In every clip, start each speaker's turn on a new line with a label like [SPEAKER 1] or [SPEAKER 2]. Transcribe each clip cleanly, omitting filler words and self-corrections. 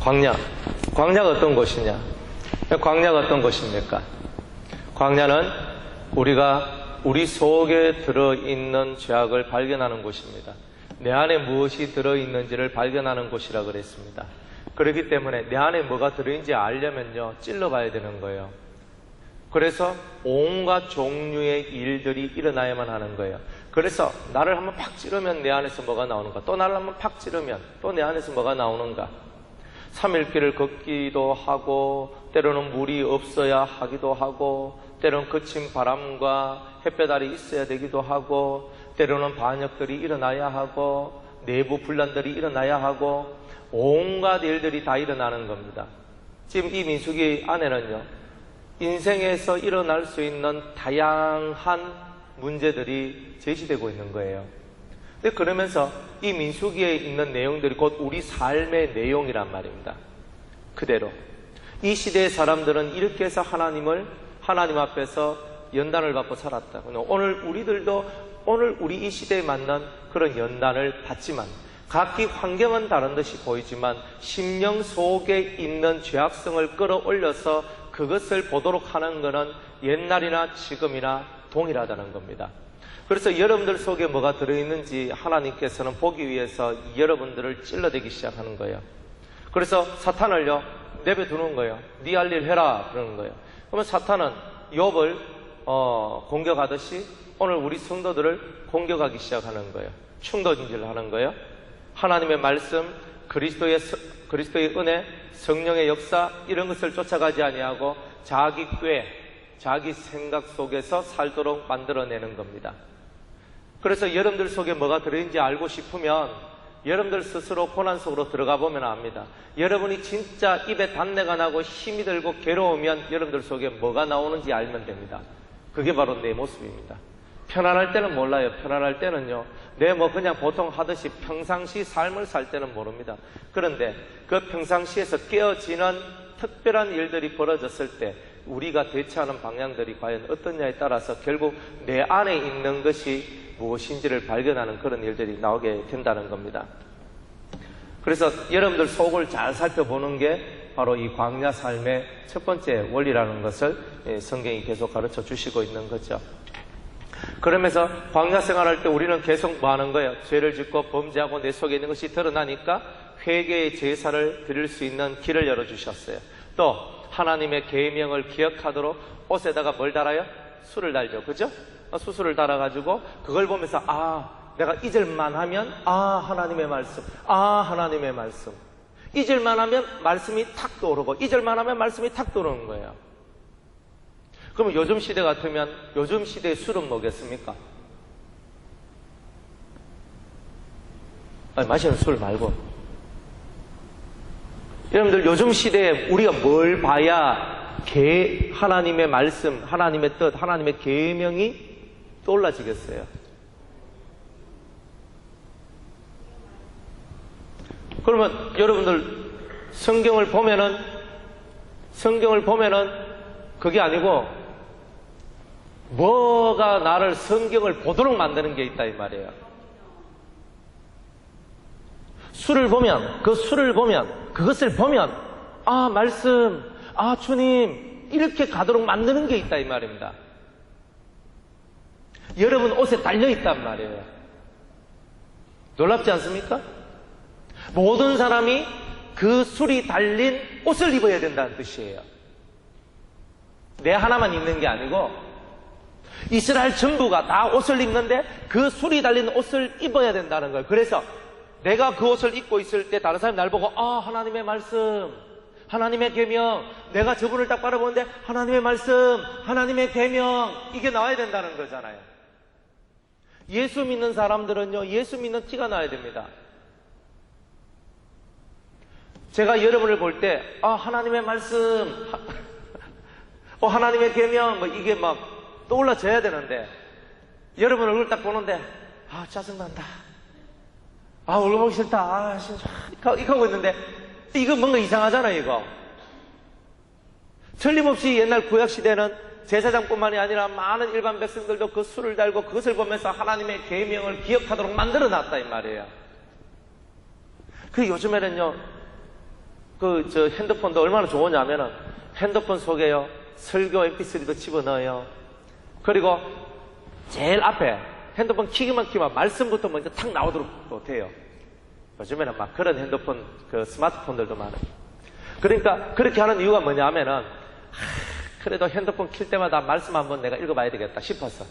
[SPEAKER 1] 광야가 어떤 곳이냐? 광야가 어떤 곳입니까? 광야는 우리가 우리 속에 들어있는 죄악을 발견하는 곳입니다. 내 안에 무엇이 들어있는지를 발견하는 곳이라 그랬습니다. 그렇기 때문에 내 안에 뭐가 들어있는지 알려면요, 찔러봐야 되는 거예요. 그래서 온갖 종류의 일들이 일어나야만 하는 거예요. 그래서 나를 한번 팍 찌르면 내 안에서 뭐가 나오는가? 또 나를 한번 팍 찌르면 또 내 안에서 뭐가 나오는가? 3일길을 걷기도 하고, 때로는 물이 없어야 하기도 하고, 때로는 거친 바람과 햇볕 아래 있어야 되기도 하고, 때로는 반역들이 일어나야 하고, 내부 분란들이 일어나야 하고, 온갖 일들이 다 일어나는 겁니다. 지금 이 민수기 안에는요, 인생에서 일어날 수 있는 다양한 문제들이 제시되고 있는 거예요. 근데 그러면서 이 민수기에 있는 내용들이 곧 우리 삶의 내용이란 말입니다. 그대로. 이 시대의 사람들은 이렇게 해서 하나님 앞에서 연단을 받고 살았다. 오늘 우리들도 오늘 우리 이 시대에 맞는 그런 연단을 받지만, 각기 환경은 다른 듯이 보이지만 심령 속에 있는 죄악성을 끌어올려서 그것을 보도록 하는 것은 옛날이나 지금이나 동일하다는 겁니다. 그래서 여러분들 속에 뭐가 들어있는지 하나님께서는 보기 위해서 여러분들을 찔러대기 시작하는 거예요. 그래서 사탄을요, 내버려두는 거예요. 네 할 일 해라 그러는 거예요. 그러면 사탄은 욥을 공격하듯이 오늘 우리 성도들을 공격하기 시작하는 거예요. 충돌질을 하는 거예요. 하나님의 말씀, 그리스도의 은혜, 성령의 역사, 이런 것을 쫓아가지 아니하고 자기 꾀, 자기 생각 속에서 살도록 만들어내는 겁니다. 그래서 여러분들 속에 뭐가 들어있는지 알고 싶으면 여러분들 스스로 고난 속으로 들어가 보면 압니다. 여러분이 진짜 입에 단내가 나고 힘이 들고 괴로우면 여러분들 속에 뭐가 나오는지 알면 됩니다. 그게 바로 내 모습입니다. 편안할 때는 몰라요. 편안할 때는요, 내 뭐 그냥 보통 하듯이 평상시 삶을 살 때는 모릅니다. 그런데 그 평상시에서 깨어지는 특별한 일들이 벌어졌을 때 우리가 대처하는 방향들이 과연 어떠냐에 따라서 결국 내 안에 있는 것이 무엇인지를 발견하는 그런 일들이 나오게 된다는 겁니다. 그래서 여러분들 속을 잘 살펴보는 게 바로 이 광야 삶의 첫 번째 원리라는 것을 성경이 계속 가르쳐 주시고 있는 거죠. 그러면서 광야 생활할 때 우리는 계속 뭐 하는 거예요? 죄를 짓고 범죄하고 내 속에 있는 것이 드러나니까 회개의 제사를 드릴 수 있는 길을 열어주셨어요. 또 하나님의 계명을 기억하도록 옷에다가 뭘 달아요? 술을 달죠. 그죠? 수술을 달아가지고 그걸 보면서 내가 잊을만 하면 하나님의 말씀, 하나님의 말씀. 잊을만 하면 말씀이 탁 떠오르고 잊을만 하면 말씀이 탁 떠오르는 거예요. 그러면 요즘 시대 같으면 요즘 시대의 술은 뭐겠습니까? 마시는 술 말고. 여러분들 요즘 시대에 우리가 뭘 봐야 하나님의 말씀, 하나님의 뜻, 하나님의 계명이 떠올라지겠어요? 그러면 여러분들 성경을 보면은 그게 아니고 뭐가 나를 성경을 보도록 만드는 게 있다 이 말이에요. 그것을 보면 말씀, 주님 이렇게 가도록 만드는 게 있다 이 말입니다. 여러분 옷에 달려있단 말이에요. 놀랍지 않습니까? 모든 사람이 그 술이 달린 옷을 입어야 된다는 뜻이에요. 내 하나만 입는 게 아니고 이스라엘 전부가 다 옷을 입는데 그 술이 달린 옷을 입어야 된다는 거예요. 그래서 내가 그 옷을 입고 있을 때 다른 사람이 날 보고 하나님의 말씀, 하나님의 계명, 내가 저분을 딱 바라보는데 하나님의 말씀, 하나님의 계명, 이게 나와야 된다는 거잖아요. 예수 믿는 사람들은요, 예수 믿는 티가 나야 됩니다. 제가 여러분을 볼 때 하나님의 말씀, 하나님의 계명, 이게 막 떠올라져야 되는데 여러분 얼굴 딱 보는데 짜증난다, 얼굴 보기 싫다, 진짜 이렇게 하고 있는데 이거 뭔가 이상하잖아요. 이거 틀림없이 옛날 구약시대는 제사장뿐만이 아니라 많은 일반 백성들도 그 술을 달고 그것을 보면서 하나님의 계명을 기억하도록 만들어놨다 이 말이에요. 그 요즘에는요, 저 핸드폰도 얼마나 좋으냐면은 핸드폰 속에요. 설교 mp3도 집어넣어요. 그리고 제일 앞에 핸드폰 키기만 키면 말씀부터 먼저 탁 나오도록 또 돼요. 요즘에는 막 그런 핸드폰, 스마트폰들도 많아요. 그러니까 그렇게 하는 이유가 뭐냐면은, 그래도 핸드폰 킬 때마다 말씀 한번 내가 읽어봐야 되겠다 싶어서.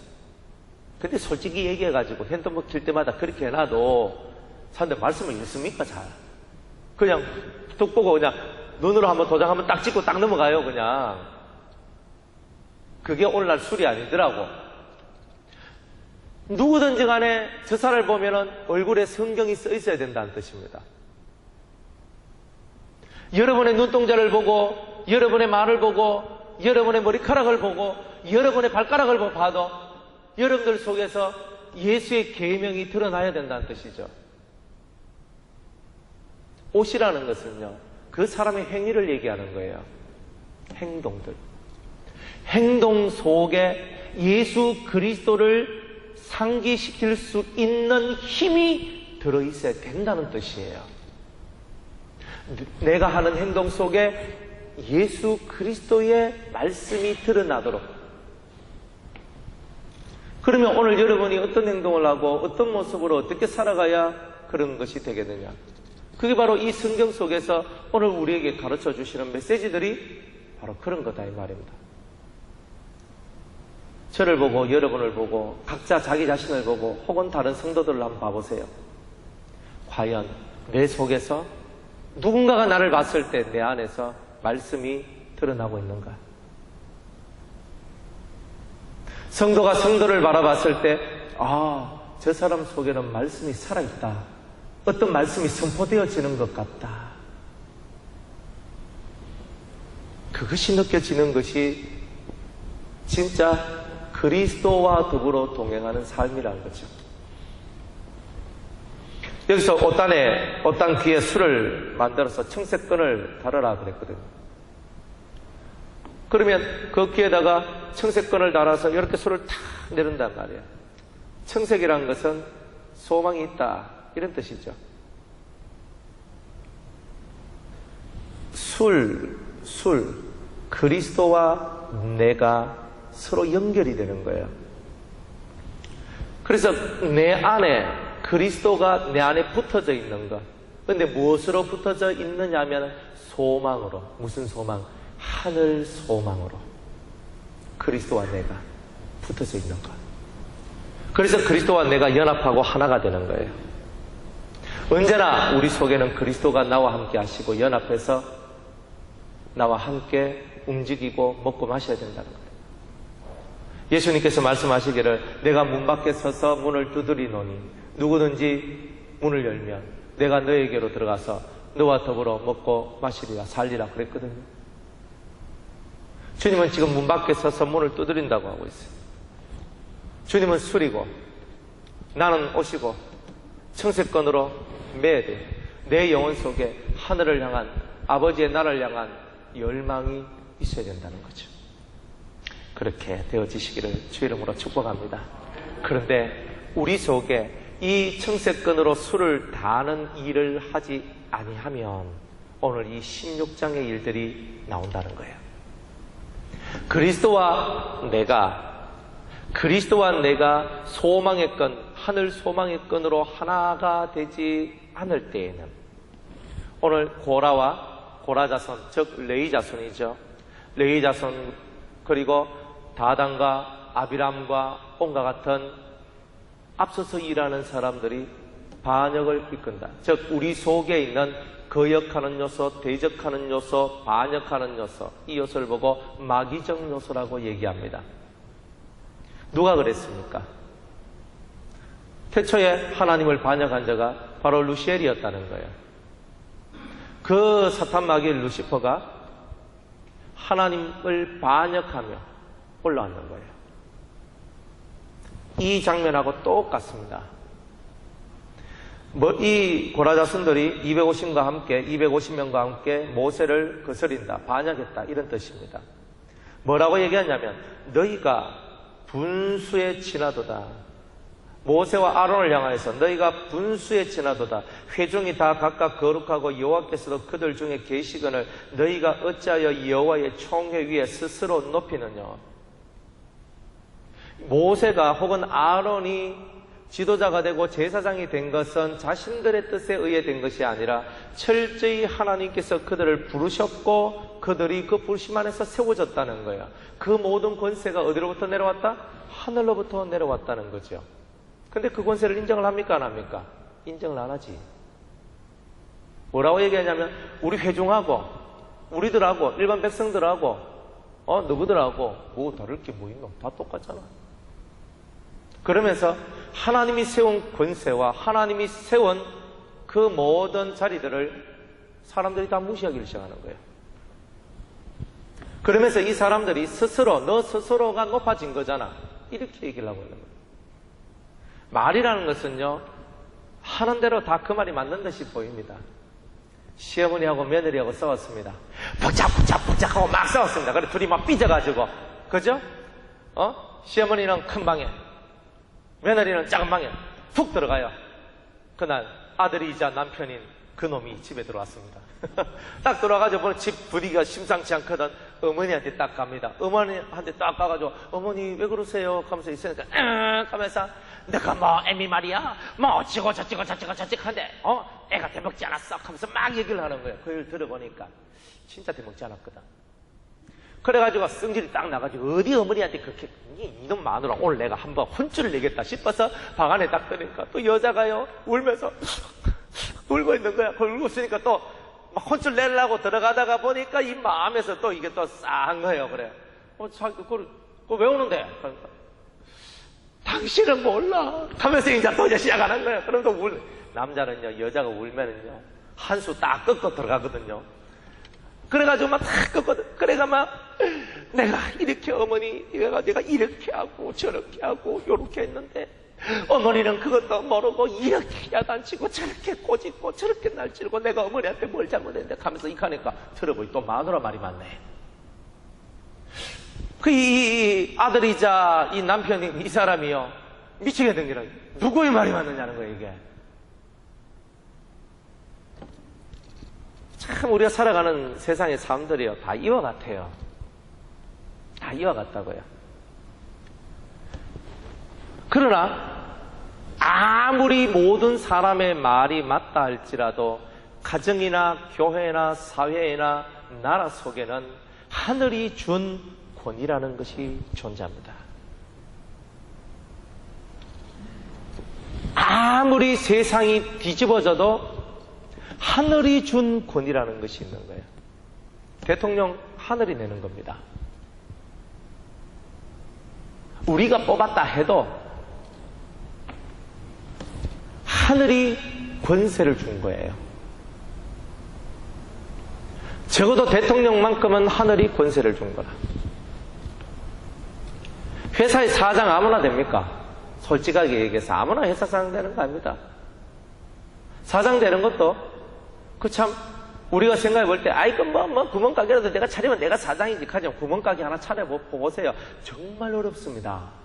[SPEAKER 1] 근데 솔직히 얘기해가지고 핸드폰 킬 때마다 그렇게 해놔도 사람들 말씀을 읽습니까? 잘. 그냥 뚝 보고 그냥 눈으로 한번 도장 한번 딱 찍고 딱 넘어가요, 그냥. 그게 오늘날 술이 아니더라고. 누구든지 간에 저 사람을 보면은 얼굴에 성경이 써 있어야 된다는 뜻입니다. 여러분의 눈동자를 보고, 여러분의 말을 보고, 여러분의 머리카락을 보고, 여러분의 발가락을 봐도 여러분들 속에서 예수의 계명이 드러나야 된다는 뜻이죠. 옷이라는 것은요, 그 사람의 행위를 얘기하는 거예요. 행동들. 행동 속에 예수 그리스도를 상기시킬 수 있는 힘이 들어있어야 된다는 뜻이에요. 내가 하는 행동 속에 예수 그리스도의 말씀이 드러나도록. 그러면 오늘 여러분이 어떤 행동을 하고 어떤 모습으로 어떻게 살아가야 그런 것이 되겠느냐. 그게 바로 이 성경 속에서 오늘 우리에게 가르쳐 주시는 메시지들이 바로 그런 거다 이 말입니다. 저를 보고 여러분을 보고 각자 자기 자신을 보고 혹은 다른 성도들을 한번 봐보세요. 과연 내 속에서 누군가가 나를 봤을 때 내 안에서 말씀이 드러나고 있는가? 성도가 성도를 바라봤을 때 저 사람 속에는 말씀이 살아있다. 어떤 말씀이 선포되어지는 것 같다. 그것이 느껴지는 것이 진짜 그리스도와 더불어 동행하는 삶이라는 거죠. 여기서 옷단 귀에 술을 만들어서 청색끈을 달아라 그랬거든요. 그러면 그 귀에다가 청색끈을 달아서 이렇게 술을 탁 내린단 말이에요. 청색이라는 것은 소망이 있다 이런 뜻이죠. 그리스도와 내가 서로 연결이 되는 거예요. 그래서 내 안에 그리스도가 내 안에 붙어져 있는 것. 그런데 무엇으로 붙어져 있느냐 하면 소망으로. 무슨 소망? 하늘 소망으로. 그리스도와 내가 붙어져 있는 것. 그래서 그리스도와 내가 연합하고 하나가 되는 거예요. 언제나 우리 속에는 그리스도가 나와 함께 하시고 연합해서 나와 함께 움직이고 먹고 마셔야 된다는 거예요. 예수님께서 말씀하시기를 내가 문 밖에 서서 문을 두드리노니 누구든지 문을 열면 내가 너에게로 들어가서 너와 더불어 먹고 마시리라 살리라 그랬거든요. 주님은 지금 문 밖에 서서 문을 두드린다고 하고 있어요. 주님은 술이고 나는 옷이고 청색건으로 매야 돼요. 내 영혼 속에 하늘을 향한 아버지의 나라를 향한 열망이 있어야 된다는 거죠. 그렇게 되어지시기를 주 이름으로 축복합니다. 그런데 우리 속에 이 청색끈으로 술을 다는 일을 하지 아니하면 오늘 이 16장의 일들이 나온다는 거예요. 그리스도와 내가 소망의 끈, 하늘 소망의 끈으로 하나가 되지 않을 때에는 오늘 고라 자손, 즉 레위 자손이죠. 레위 자손 그리고 다단과 아비람과 온과 같은 앞서서 일하는 사람들이 반역을 이끈다. 즉 우리 속에 있는 거역하는 요소, 대적하는 요소, 반역하는 요소, 이 요소를 보고 마귀적 요소라고 얘기합니다. 누가 그랬습니까? 태초에 하나님을 반역한 자가 바로 루시엘이었다는 거예요. 그 사탄 마귀 루시퍼가 하나님을 반역하며 올라왔는 거예요. 이 장면하고 똑같습니다. 이 고라 자손들이 250명과 함께 모세를 거스린다, 반역했다 이런 뜻입니다. 뭐라고 얘기하냐면 너희가 분수에 지나도다. 모세와 아론을 향하여서 너희가 분수에 지나도다. 회중이 다 각각 거룩하고 여호와께서도 그들 중에 계시거늘 너희가 어찌하여 여호와의 총회 위에 스스로 높이느냐. 모세가 혹은 아론이 지도자가 되고 제사장이 된 것은 자신들의 뜻에 의해 된 것이 아니라 철저히 하나님께서 그들을 부르셨고 그들이 그 부르심 안에서 세워졌다는 거예요. 그 모든 권세가 어디로부터 내려왔다? 하늘로부터 내려왔다는 거죠. 근데 그 권세를 인정을 합니까? 안 합니까? 인정을 안 하지. 뭐라고 얘기하냐면 우리 회중하고 우리들하고 일반 백성들하고 너희들하고 뭐 다를 게 뭐 있노? 다 똑같잖아. 그러면서 하나님이 세운 권세와 하나님이 세운 그 모든 자리들을 사람들이 다 무시하기 시작하는 거예요. 그러면서 이 사람들이 스스로 너 스스로가 높아진 거잖아. 이렇게 얘기를 하고 있는 거예요. 말이라는 것은요, 하는 대로 다 그 말이 맞는 듯이 보입니다. 시어머니하고 며느리하고 싸웠습니다. 벅짝하고 막 싸웠습니다. 그래 둘이 막 삐져가지고, 그죠? 시어머니는 큰 방에, 며느리는 작은 방에 툭 들어가요. 그날 아들이자 남편인 그놈이 집에 들어왔습니다. 딱 들어와가지고 보면 집 분위기가 심상치 않거든. 어머니한테 딱 갑니다. 어머니한테 딱 가가지고 어머니 왜 그러세요? 하면서 있으니까 하면서 내가 뭐 애미 말이야 뭐 어찌고 저찌고 한데 애가 대먹지 않았어 하면서 막 얘기를 하는 거예요. 그 얘기를 들어보니까 진짜 대먹지 않았거든. 그래가지고 성질이 딱 나가지고 어디 어머니한테 그렇게 이놈 마누라 오늘 내가 한번 혼쭐을 내겠다 싶어서 방 안에 딱 들으니까 또 여자가요 울면서 울고 있는 거야. 그걸 울고 있으니까 또 막 혼쭐 내려고 들어가다가 보니까 이 마음에서 또 이게 또 싸한 거예요. 그래. 자기 그걸 왜 우는데? 그러니까 당신은 몰라. 하면서 이제 또 이제 시작하는 거예요. 그럼 또 남자는요, 여자가 울면은요, 한 수 딱 꺾고 들어가거든요. 그래가지고 막 딱 꺾거든. 그래가 막 내가 이렇게 어머니, 내가 이렇게 하고 저렇게 하고 요렇게 했는데 어머니는 그것도 모르고 이렇게 야단치고 저렇게 꼬집고 저렇게 날찌르고 내가 어머니한테 뭘 잘못했는데 하면서 이카니까 들어보니 또 마누라 말이 맞네. 이 아들이자 이 남편이 이 사람이요 미치게 된 게라 누구의 말이 맞느냐는 거예요. 이게 참 우리가 살아가는 세상의 삶들이요 다 이와 같아요. 다 이와 같다고요. 그러나 아무리 모든 사람의 말이 맞다 할지라도 가정이나 교회나 사회나 나라 속에는 하늘이 준 권위라는 것이 존재합니다. 아무리 세상이 뒤집어져도 하늘이 준 권위라는 것이 있는 거예요. 대통령 하늘이 내는 겁니다. 우리가 뽑았다 해도 하늘이 권세를 준 거예요. 적어도 대통령만큼은 하늘이 권세를 준 거라. 회사의 사장 아무나 됩니까? 솔직하게 얘기해서 아무나 회사 사장 되는 거 아닙니다. 사장 되는 것도 참 우리가 생각해 볼 때 뭐 구멍가게라도 내가 차리면 내가 사장이지 하지만 구멍가게 하나 차려보세요. 정말 어렵습니다.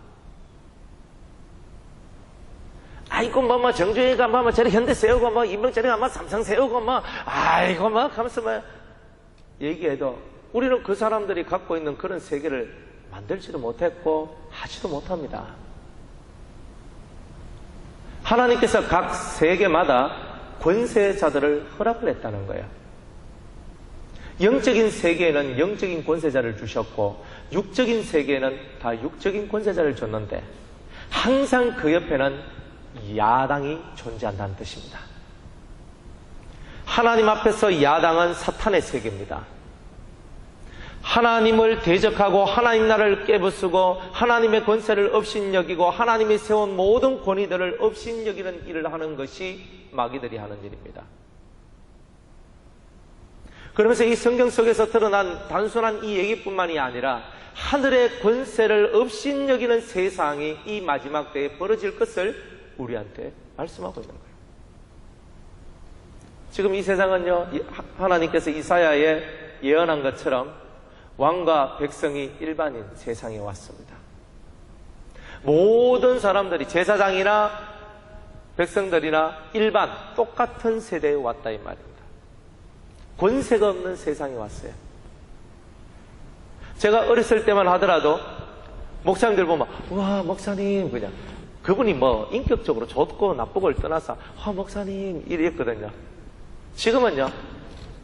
[SPEAKER 1] 뭐 정주행가 뭐 저리 현대 세우고 뭐 인명저리가 뭐 삼성 세우고 뭐 하면서 얘기해도 우리는 그 사람들이 갖고 있는 그런 세계를 만들지도 못했고 하지도 못합니다. 하나님께서 각 세계마다 권세자들을 허락을 했다는 거예요. 영적인 세계에는 영적인 권세자를 주셨고 육적인 세계에는 다 육적인 권세자를 줬는데 항상 그 옆에는 야당이 존재한다는 뜻입니다. 하나님 앞에서 야당은 사탄의 세계입니다. 하나님을 대적하고 하나님 나라를 깨부수고 하나님의 권세를 업신여기고 하나님이 세운 모든 권위들을 업신여기는 일을 하는 것이 마귀들이 하는 일입니다. 그러면서 이 성경 속에서 드러난 단순한 이 얘기뿐만이 아니라 하늘의 권세를 업신여기는 세상이 이 마지막 때에 벌어질 것을 우리한테 말씀하고 있는 거예요. 지금 이 세상은요, 하나님께서 이사야에 예언한 것처럼 왕과 백성이 일반인 세상에 왔습니다. 모든 사람들이 제사장이나 백성들이나 일반 똑같은 세대에 왔다 이 말입니다. 권세가 없는 세상에 왔어요. 제가 어렸을 때만 하더라도 목사님들 보면 와 목사님 그냥 그분이 뭐 인격적으로 좋고 나쁘고를 떠나서 목사님 이랬거든요. 지금은요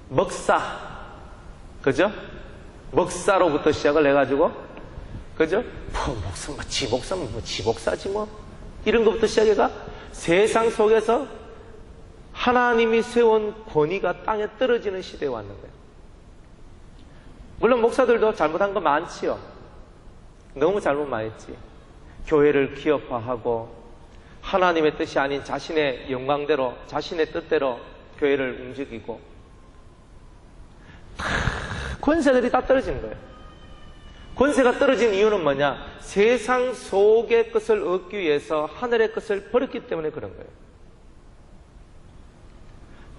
[SPEAKER 1] 먹사 그죠? 먹사로부터 시작을 해가지고 그죠? 지 목사지 뭐 이런 것부터 시작해가 세상 속에서 하나님이 세운 권위가 땅에 떨어지는 시대에 왔는 거예요. 물론 목사들도 잘못한 거 많지요. 너무 잘못 많이 했지. 교회를 기업화하고 하나님의 뜻이 아닌 자신의 영광대로 자신의 뜻대로 교회를 움직이고 권세들이 다 떨어지는 거예요. 권세가 떨어진 이유는 뭐냐? 세상 속의 것을 얻기 위해서 하늘의 것을 버렸기 때문에 그런 거예요.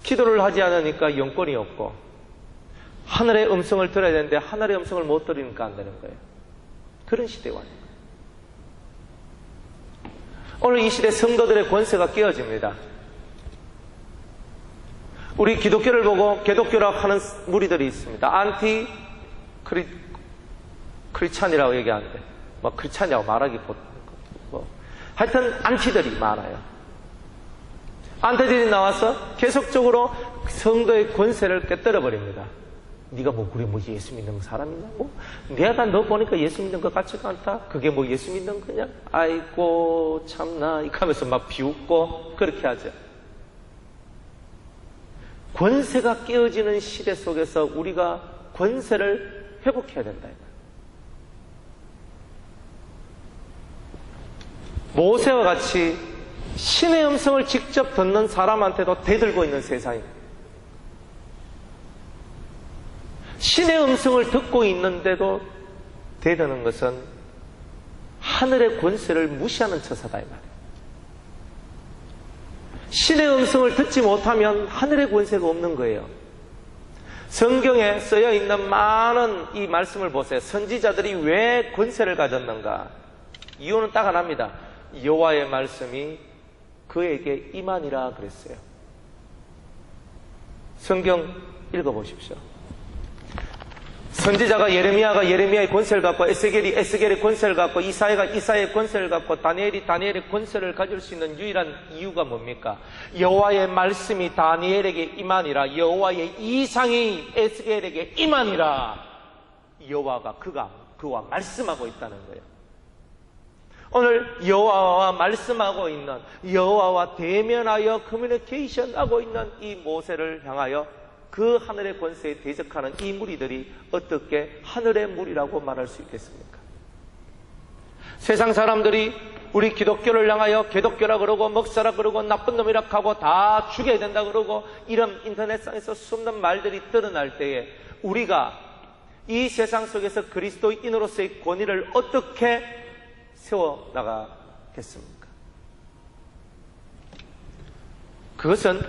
[SPEAKER 1] 기도를 하지 않으니까 영권이 없고 하늘의 음성을 들어야 되는데 하늘의 음성을 못 들으니까 안 되는 거예요. 그런 시대에 왔는 거예요. 오늘 이 시대 성도들의 권세가 깨어집니다. 우리 기독교를 보고 개독교라고 하는 무리들이 있습니다. 안티 크리스찬이라고 얘기하는데 뭐 크리스찬이라고 말하기 뭐 하여튼 안티들이 많아요. 안티들이 나와서 계속적으로 성도의 권세를 깨뜨려 버립니다. 네가 뭐 그래 뭐 예수 믿는 사람이냐고? 내가 너 보니까 예수 믿는 것 같지가 않다. 그게 뭐 예수 믿는 거냐? 아이고 참나 이렇게 하면서 막 비웃고 그렇게 하죠. 권세가 깨어지는 시대 속에서 우리가 권세를 회복해야 된다. 모세와 같이 신의 음성을 직접 듣는 사람한테도 대들고 있는 세상입니다. 신의 음성을 듣고 있는데도 대드는 것은 하늘의 권세를 무시하는 처사다 이 말이에요. 신의 음성을 듣지 못하면 하늘의 권세가 없는 거예요. 성경에 쓰여 있는 많은 이 말씀을 보세요. 선지자들이 왜 권세를 가졌는가? 이유는 딱 하나입니다. 여호와의 말씀이 그에게 임하니라 그랬어요. 성경 읽어보십시오. 선지자가 예레미야가 예레미야의 권세를 갖고 에스겔이 에스겔의 권세를 갖고 이사야가 이사야의 권세를 갖고 다니엘이 다니엘의 권세를 가질 수 있는 유일한 이유가 뭡니까? 여호와의 말씀이 다니엘에게 임하니라. 여호와의 이상이 에스겔에게 임하니라. 여호와가 그와 말씀하고 있다는 거예요. 오늘 여호와와 말씀하고 있는 여호와와 대면하여 커뮤니케이션하고 있는 이 모세를 향하여 그 하늘의 권세에 대적하는 이 무리들이 어떻게 하늘의 무리라고 말할 수 있겠습니까? 세상 사람들이 우리 기독교를 향하여 개독교라 그러고 먹사라 그러고 나쁜 놈이라 하고 다 죽여야 된다 그러고 이런 인터넷상에서 수없는 말들이 드러날 때에 우리가 이 세상 속에서 그리스도인으로서의 권위를 어떻게 세워나가겠습니까? 그것은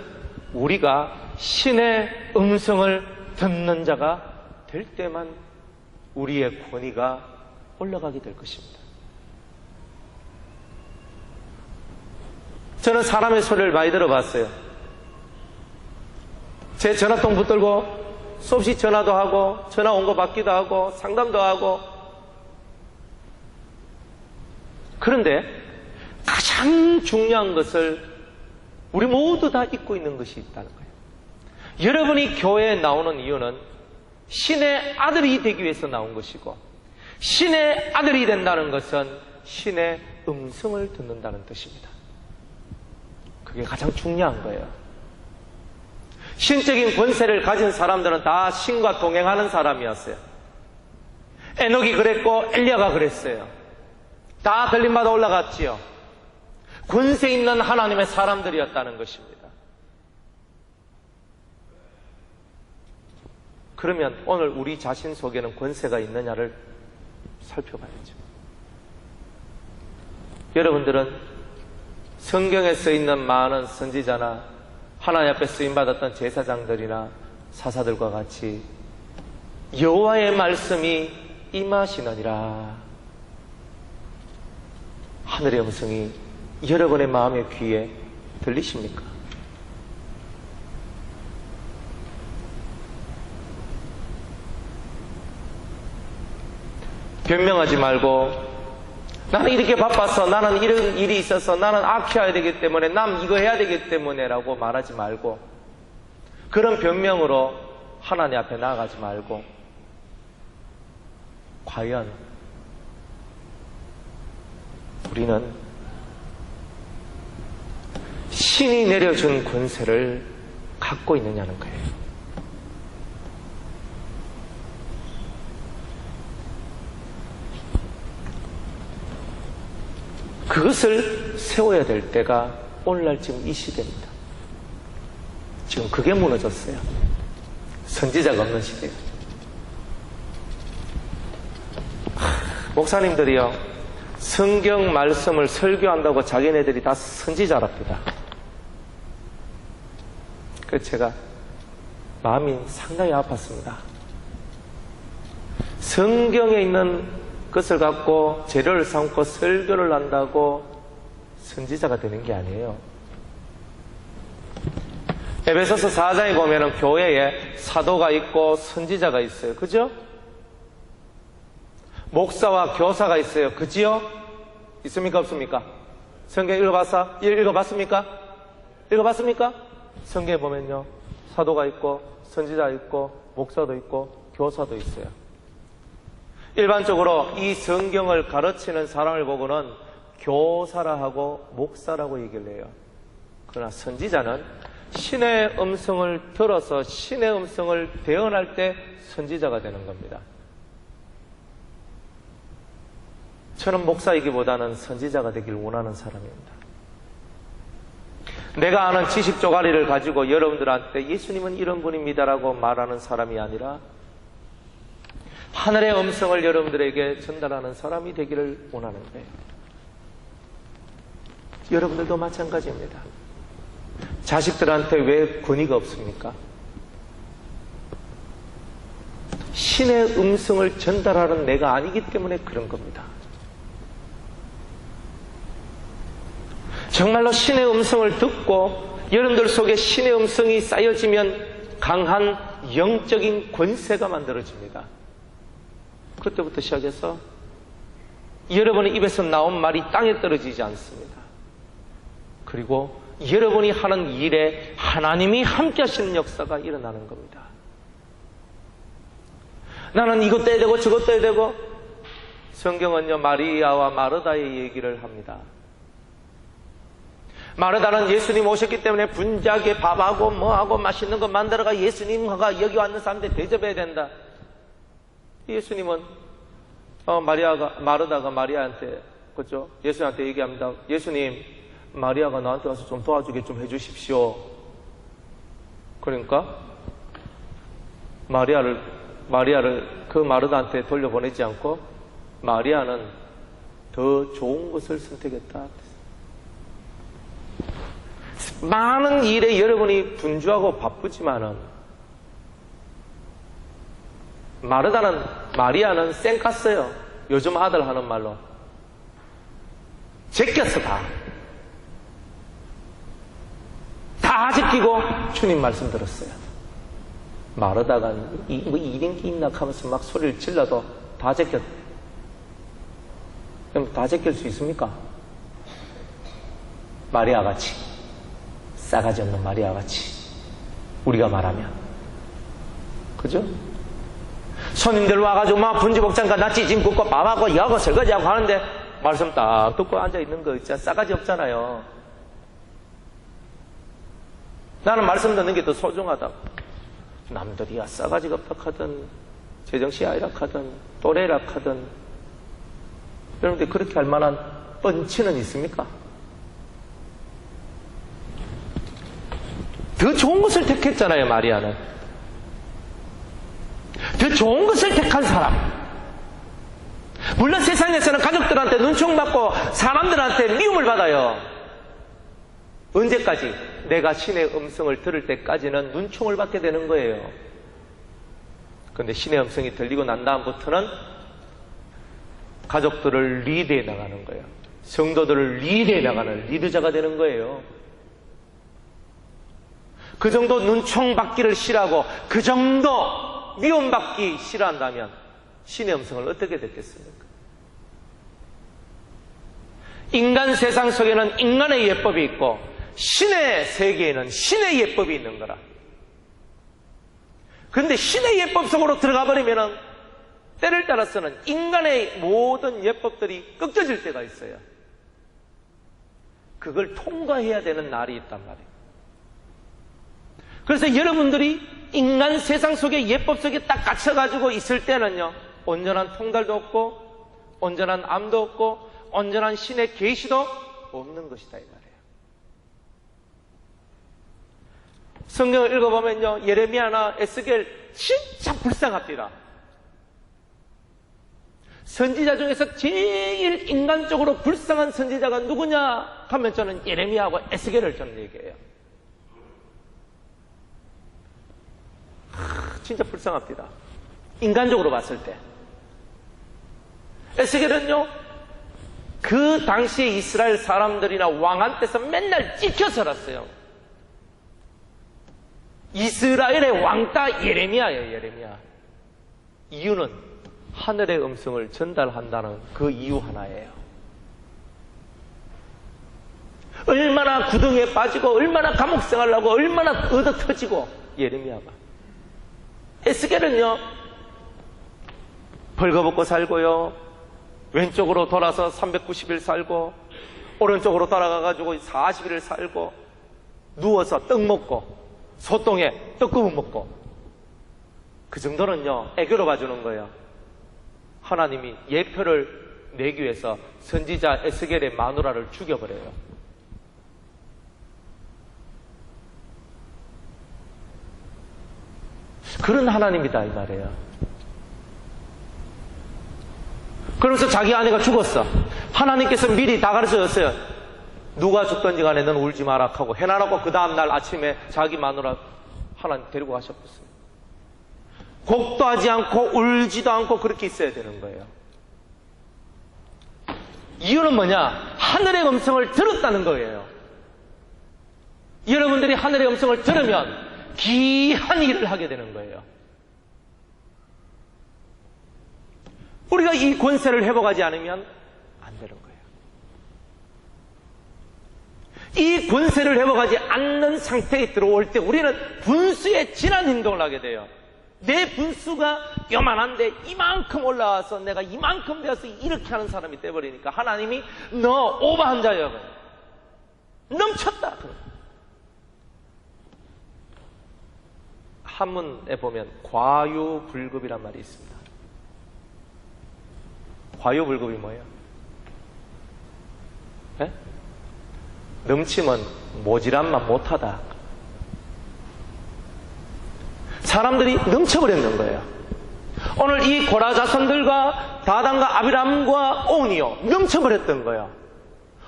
[SPEAKER 1] 우리가 신의 음성을 듣는 자가 될 때만 우리의 권위가 올라가게 될 것입니다. 저는 사람의 소리를 많이 들어봤어요. 제 전화통 붙들고 수없이 전화도 하고 전화 온 거 받기도 하고 상담도 하고 그런데 가장 중요한 것을 우리 모두 다 잊고 있는 것이 있다는 거예요. 여러분이 교회에 나오는 이유는 신의 아들이 되기 위해서 나온 것이고 신의 아들이 된다는 것은 신의 음성을 듣는다는 뜻입니다. 그게 가장 중요한 거예요. 신적인 권세를 가진 사람들은 다 신과 동행하는 사람이었어요. 에녹이 그랬고 엘리야가 그랬어요. 다 들림받아 올라갔지요. 권세 있는 하나님의 사람들이었다는 것입니다. 그러면 오늘 우리 자신 속에는 권세가 있느냐를 살펴봐야죠. 여러분들은 성경에 써있는 많은 선지자나 하나님 앞에 쓰임받았던 제사장들이나 사사들과 같이 여호와의 말씀이 임하시느니라. 하늘의 음성이 여러분의 마음의 귀에 들리십니까? 변명하지 말고 나는 이렇게 바빠서, 나는 이런 일이 있어서, 나는 아껴야 되기 때문에, 난 이거 해야 되기 때문에 라고 말하지 말고, 그런 변명으로 하나님 앞에 나아가지 말고, 과연 우리는 신이 내려준 권세를 갖고 있느냐는 거예요. 그것을 세워야 될 때가 오늘날 지금 이 시대입니다. 지금 그게 무너졌어요. 선지자가 없는 시대예요. 목사님들이요, 성경 말씀을 설교한다고 자기네들이 다 선지자랍니다. 그래서 제가 마음이 상당히 아팠습니다. 성경에 있는 것을 갖고 재료를 삼고 설교를 한다고 선지자가 되는 게 아니에요. 에베소서 4장에 보면은 교회에 사도가 있고 선지자가 있어요. 그죠? 목사와 교사가 있어요. 그지요? 있습니까? 없습니까? 성경 읽어봤습니까? 읽어봤습니까? 성경에 보면요, 사도가 있고 선지자가 있고 목사도 있고 교사도 있어요. 일반적으로 이 성경을 가르치는 사람을 보고는 교사라 하고 목사라고 얘기를 해요. 그러나 선지자는 신의 음성을 들어서 신의 음성을 대언할 때 선지자가 되는 겁니다. 저는 목사이기보다는 선지자가 되길 원하는 사람입니다. 내가 아는 지식 쪼가리를 가지고 여러분들한테 예수님은 이런 분입니다라고 말하는 사람이 아니라 하늘의 음성을 여러분들에게 전달하는 사람이 되기를 원하는 거예요. 여러분들도 마찬가지입니다. 자식들한테 왜 권위가 없습니까? 신의 음성을 전달하는 내가 아니기 때문에 그런 겁니다. 정말로 신의 음성을 듣고 여러분들 속에 신의 음성이 쌓여지면 강한 영적인 권세가 만들어집니다. 그때부터 시작해서 여러분의 입에서 나온 말이 땅에 떨어지지 않습니다. 그리고 여러분이 하는 일에 하나님이 함께 하시는 역사가 일어나는 겁니다. 나는 이것도 해야 되고 저것도 해야 되고, 성경은요 마리아와 마르다의 얘기를 합니다. 마르다는 예수님 오셨기 때문에 분주하게 밥하고 뭐하고 맛있는 거 만들어가 예수님과 여기 왔는 사람들 대접해야 된다. 예수님은 마르다가 마리아한테, 그죠? 예수님한테 얘기합니다. 예수님, 마리아가 나한테 와서 좀 도와주게 좀 해주십시오. 그러니까 마리아를 그 마르다한테 돌려보내지 않고 마리아는 더 좋은 것을 선택했다. 많은 일에 여러분이 분주하고 바쁘지만은 마리아는 쌩깠어요. 요즘 아들 하는 말로 제꼈어. 다 제끼고 주님 말씀 들었어요. 마르다가 뭐 이런 게 있나 하면서 막 소리를 질러도 다 제꼈대. 그럼 다 제낄 수 있습니까? 마리아같이, 싸가지 없는 마리아같이 우리가 말하면, 그죠? 손님들 와가지고 막 분지복장과 낫지 짐 굽고 밥하고 여하고 설거지하고 하는데 말씀 딱 듣고 앉아있는 거 있잖아. 싸가지 없잖아요. 나는 말씀 듣는 게 더 소중하다고. 남들이야 싸가지가 없다 하든 제정신이 아니라 하든 또래라 하든 여러분들 그렇게 할 만한 펀치는 있습니까? 더 좋은 것을 택했잖아요. 마리아는 더 좋은 것을 택한 사람. 물론 세상에서는 가족들한테 눈총받고 사람들한테 미움을 받아요. 언제까지? 내가 신의 음성을 들을 때까지는 눈총을 받게 되는 거예요. 그런데 신의 음성이 들리고 난 다음부터는 가족들을 리드해 나가는 거예요. 성도들을 리드해 나가는 리더자가 되는 거예요. 그 정도 눈총 받기를 싫어하고 그 정도 미움받기 싫어한다면 신의 음성을 어떻게 듣겠습니까? 인간 세상 속에는 인간의 예법이 있고 신의 세계에는 신의 예법이 있는 거라. 그런데 신의 예법 속으로 들어가 버리면은 때를 따라서는 인간의 모든 예법들이 꺾여질 때가 있어요. 그걸 통과해야 되는 날이 있단 말이에요. 그래서 여러분들이 인간 세상 속에 예법 속에 딱 갇혀가지고 있을 때는요, 온전한 통달도 없고 온전한 암도 없고 온전한 신의 계시도 없는 것이다 이 말이에요. 성경을 읽어보면요, 예레미야나 에스겔 진짜 불쌍합니다. 선지자 중에서 제일 인간적으로 불쌍한 선지자가 누구냐 하면 저는 예레미야하고 에스겔을 저는 얘기해요. 진짜 불쌍합니다. 인간적으로 봤을 때. 에스겔은요, 그 당시에 이스라엘 사람들이나 왕한테서 맨날 찢겨 살았어요. 이스라엘의 왕따 예레미야예요, 예레미야. 이유는 하늘의 음성을 전달한다는 그 이유 하나예요. 얼마나 구덩이에 빠지고 얼마나 감옥 생활을 하고 얼마나 얻어 터지고 예레미야가. 에스겔은요, 벌거벗고 살고요, 왼쪽으로 돌아서 390일 살고 오른쪽으로 돌아가가지고 40일을 살고 누워서 떡 먹고 소똥에 떡국을 먹고, 그 정도는요 애교로 봐주는 거예요. 하나님이 예표를 내기 위해서 선지자 에스겔의 마누라를 죽여버려요. 그런 하나님이다 이 말이에요. 그러면서 자기 아내가 죽었어. 하나님께서 미리 다 가르쳐줬어요. 누가 죽든지 간에 넌 울지 마라 하고 해놔놓고 그 다음날 아침에 자기 마누라 하나님 데리고 가셨어요. 곡도 하지 않고 울지도 않고 그렇게 있어야 되는 거예요. 이유는 뭐냐? 하늘의 음성을 들었다는 거예요. 여러분들이 하늘의 음성을 들으면 귀한 일을 하게 되는 거예요. 우리가 이 권세를 회복하지 않으면 안 되는 거예요. 이 권세를 회복하지 않는 상태에 들어올 때 우리는 분수에 진한 행동을 하게 돼요. 내 분수가 요만한데 이만큼 올라와서 내가 이만큼 되어서 이렇게 하는 사람이 돼버리니까 하나님이 너 오버한 자여, 넘쳤다. 한문에 보면 과유불급이란 말이 있습니다. 과유불급이 뭐예요? 네? 넘치면 모지란만 못하다. 사람들이 넘쳐버렸는 거예요. 오늘 이 고라 자손들과 다단과 아비람과 온이요 넘쳐버렸던 거예요.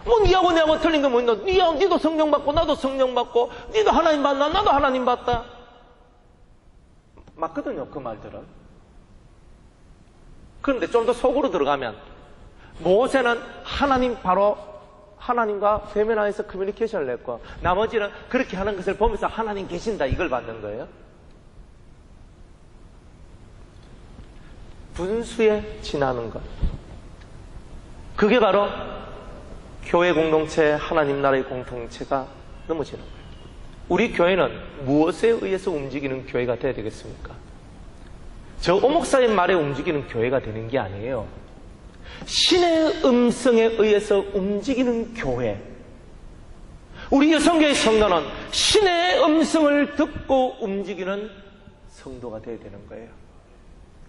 [SPEAKER 1] 뭐 니하고 내하고 틀린 거 뭐냐? 니도 성령 받고 나도 성령 받고 니도 하나님 받나 나도 하나님 받다. 맞거든요 그 말들은. 그런데 좀 더 속으로 들어가면 모세는 하나님 바로 하나님과 대면하여서 커뮤니케이션을 했고 나머지는 그렇게 하는 것을 보면서 하나님 계신다 이걸 받는 거예요. 분수에 지나는 것, 그게 바로 교회 공동체, 하나님 나라의 공동체가 넘어지는 거예요. 우리 교회는 무엇에 의해서 움직이는 교회가 되어야 되겠습니까? 저 오목사의 말에 움직이는 교회가 되는 게 아니에요. 신의 음성에 의해서 움직이는 교회. 우리 여성교회 성도는 신의 음성을 듣고 움직이는 성도가 되어야 되는 거예요.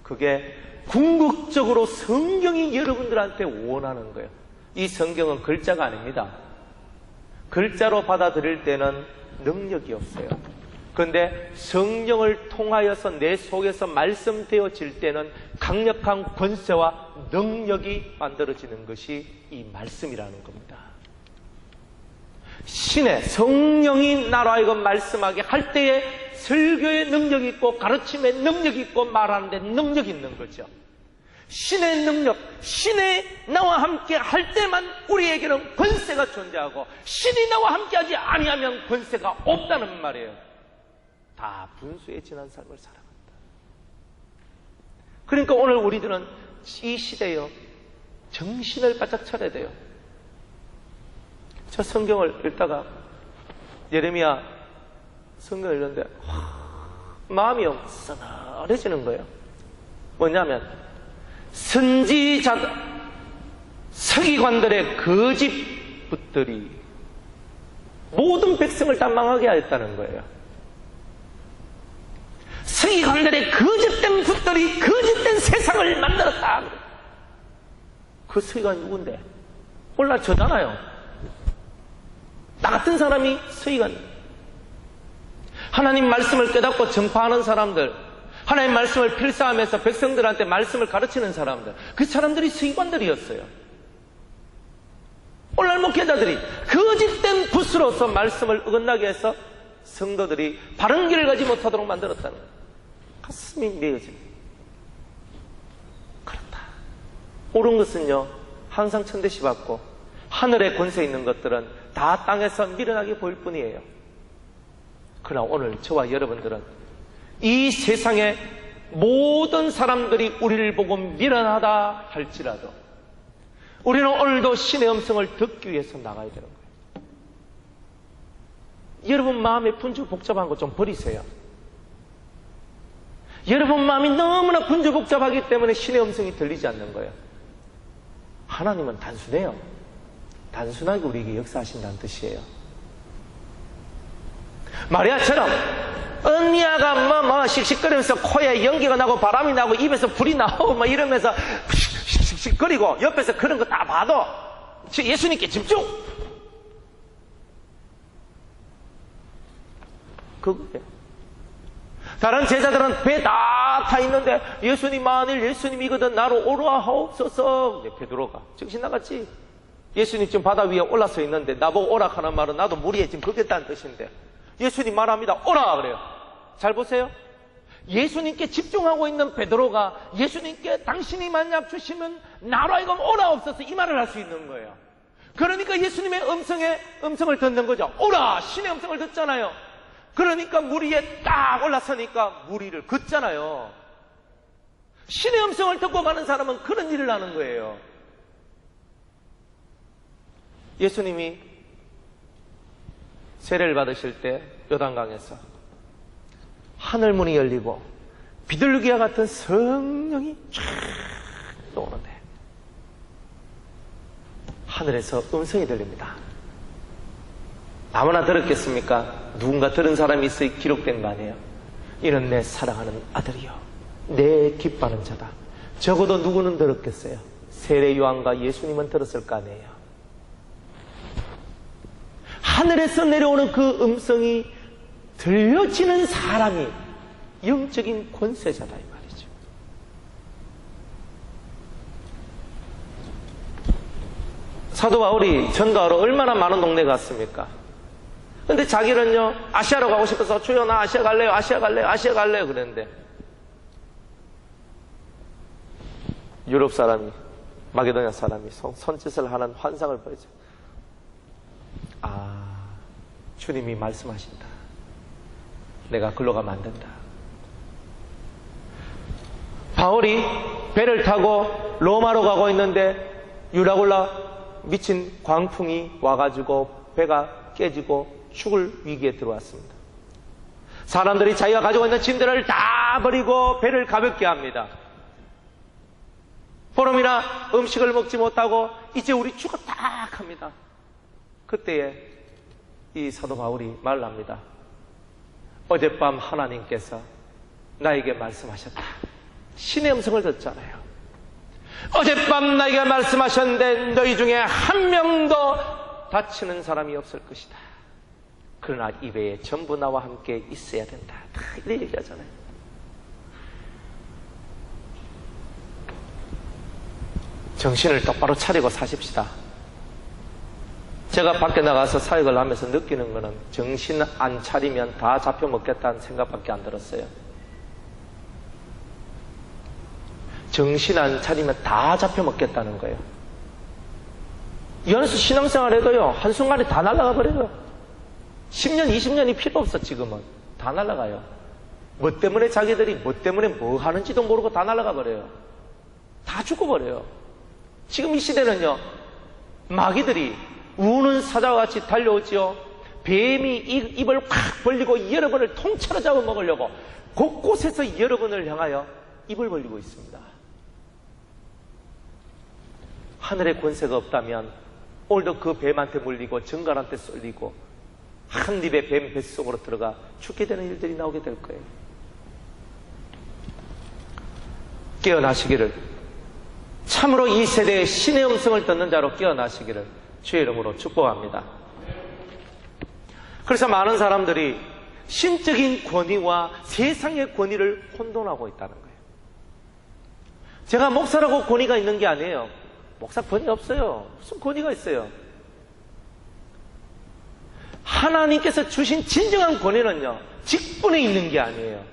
[SPEAKER 1] 그게 궁극적으로 성경이 여러분들한테 원하는 거예요. 이 성경은 글자가 아닙니다. 글자로 받아들일 때는 능력이 없어요. 그런데 성령을 통하여서 내 속에서 말씀되어질 때는 강력한 권세와 능력이 만들어지는 것이 이 말씀이라는 겁니다. 신의 성령이 나로 하여금 말씀하게 할 때에 설교의 능력이 있고 가르침의 능력이 있고 말하는 데 능력이 있는 거죠. 신의 능력, 신의 나와 함께 할 때만 우리에게는 권세가 존재하고 신이 나와 함께 하지 아니하면 권세가 없다는 말이에요. 다 분수에 지난 삶을 살아간다. 그러니까 오늘 우리들은 이 시대에 정신을 바짝 차려야 돼요. 저 성경을 읽다가 예레미야 성경을 읽는데 마음이 쓰늘해지는 거예요. 뭐냐면 선지자들, 서기관들의 거짓 붓들이 모든 백성을 다 망하게 하였다는 거예요. 서기관들의 거짓된 붓들이 거짓된 세상을 만들었다. 그 서기관이 누군데? 몰라, 저잖아요. 나 같은 사람이 서기관. 하나님 말씀을 깨닫고 전파하는 사람들, 하나님 말씀을 필사하면서 백성들한테 말씀을 가르치는 사람들, 그 사람들이 서기관들이었어요. 오늘날 목회자들이 거짓된 붓으로서 말씀을 어긋나게 해서 성도들이 바른 길을 가지 못하도록 만들었다는 거예요. 가슴이 메어집니다. 그렇다. 옳은 것은요, 항상 천대시 받고 하늘에 권세 있는 것들은 다 땅에서 미련하게 보일 뿐이에요. 그러나 오늘 저와 여러분들은 이 세상의 모든 사람들이 우리를 보고 미련하다 할지라도 우리는 오늘도 신의 음성을 듣기 위해서 나가야 되는 거예요. 여러분 마음의 분주 복잡한 거 좀 버리세요. 여러분 마음이 너무나 분주 복잡하기 때문에 신의 음성이 들리지 않는 거예요. 하나님은 단순해요. 단순하게 우리에게 역사하신다는 뜻이에요. 마리아처럼 언니야가 씩씩거리면서 코에 연기가 나고 바람이 나고 입에서 불이 나오고 이러면서 씩씩거리고 옆에서 그런 거 다 봐도 예수님께 집중! 그거예요. 다른 제자들은 배 다 타 있는데 예수님 만일 예수님이거든 나로 오라 하옵소서. 베드로가 정신 나갔지. 예수님 지금 바다 위에 올라서 있는데 나보고 오락하는 말은 나도 무리에 지금 걷겠다는 뜻인데 예수님 말합니다. 오라 그래요. 잘 보세요. 예수님께 집중하고 있는 베드로가 예수님께 당신이 만약 주시면 나로 하여금 오라 없어서 이 말을 할 수 있는 거예요. 그러니까 예수님의 음성을 듣는 거죠. 오라! 신의 음성을 듣잖아요. 그러니까 물 위에 딱 올라서니까 물 위를 걷잖아요. 신의 음성을 듣고 가는 사람은 그런 일을 하는 거예요. 예수님이 세례를 받으실 때 요단강에서 하늘문이 열리고 비둘기와 같은 성령이 쫙 오는데 하늘에서 음성이 들립니다. 아무나 들었겠습니까? 누군가 들은 사람이 있어 기록된 거 아니에요. 이는 내 사랑하는 아들이요 내 기뻐하는 자다. 적어도 누구는 들었겠어요? 세례 요한과 예수님은 들었을 거 아니에요. 하늘에서 내려오는 그 음성이 들려지는 사람이 영적인 권세자다 이 말이죠. 사도 바울이 전도하러 얼마나 많은 동네 갔습니까? 근데 자기는요 아시아로 가고 싶어서 주여 나 아시아 갈래요 아시아 갈래요 그랬는데 유럽 사람이 마게도냐 사람이 손짓을 하는 환상을 보이죠. 주님이 말씀하신다. 내가 글로 가면 안 된다. 바울이 배를 타고 로마로 가고 있는데 유라굴라 미친 광풍이 와가지고 배가 깨지고 죽을 위기에 들어왔습니다. 사람들이 자기가 가지고 있는 짐들을 다 버리고 배를 가볍게 합니다. 보름이나 음식을 먹지 못하고 이제 우리 죽었다 합니다. 그때에 이 사도 바울이 말합니다. 어젯밤 하나님께서 나에게 말씀하셨다. 신의 음성을 듣잖아요. 어젯밤 나에게 말씀하셨는데 너희 중에 한 명도 다치는 사람이 없을 것이다. 그러나 이 배에 전부 나와 함께 있어야 된다. 다 이렇게 얘기하잖아요. 정신을 똑바로 차리고 사십시다. 제가 밖에 나가서 사역을 하면서 느끼는 거는 정신 안 차리면 다 잡혀먹겠다는 생각밖에 안 들었어요. 정신 안 차리면 다 잡혀먹겠다는 거예요. 이 안에서 신앙생활 해도요, 한순간에 다 날아가 버려요. 10년, 20년이 필요 없어, 지금은. 다 날아가요. 뭐 때문에 자기들이 뭐 때문에 뭐 하는지도 모르고 다 날아가 버려요. 다 죽어버려요. 지금 이 시대는요, 마귀들이 우는 사자와 같이 달려오지요. 뱀이 입을 확 벌리고 여러분을 통째로 잡아먹으려고 곳곳에서 여러분을 향하여 입을 벌리고 있습니다. 하늘의 권세가 없다면 오늘도 그 뱀한테 물리고 정갈한테 쏠리고 한 입에 뱀 뱃속으로 들어가 죽게 되는 일들이 나오게 될 거예요. 깨어나시기를, 참으로 이 세대의 신의 음성을 듣는 자로 깨어나시기를 주의 이름으로 축복합니다. 그래서 많은 사람들이 신적인 권위와 세상의 권위를 혼돈하고 있다는 거예요. 제가 목사라고 권위가 있는 게 아니에요. 목사 권위 없어요. 무슨 권위가 있어요? 하나님께서 주신 진정한 권위는요, 직분에 있는 게 아니에요.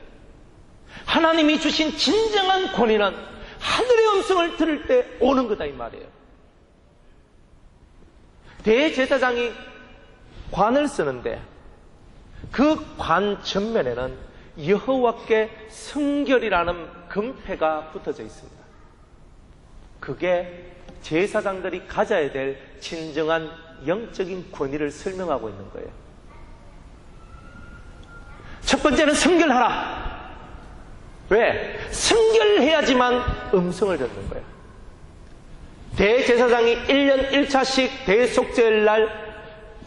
[SPEAKER 1] 하나님이 주신 진정한 권위는 하늘의 음성을 들을 때 오는 거다, 이 말이에요. 대제사장이 관을 쓰는데 그 관 전면에는 여호와께 성결이라는 금패가 붙어져 있습니다. 그게 제사장들이 가져야 될 진정한 영적인 권위를 설명하고 있는 거예요. 첫 번째는 성결하라. 왜? 성결해야지만 음성을 듣는 거예요. 대제사장이 1년 1차씩 대속죄일 날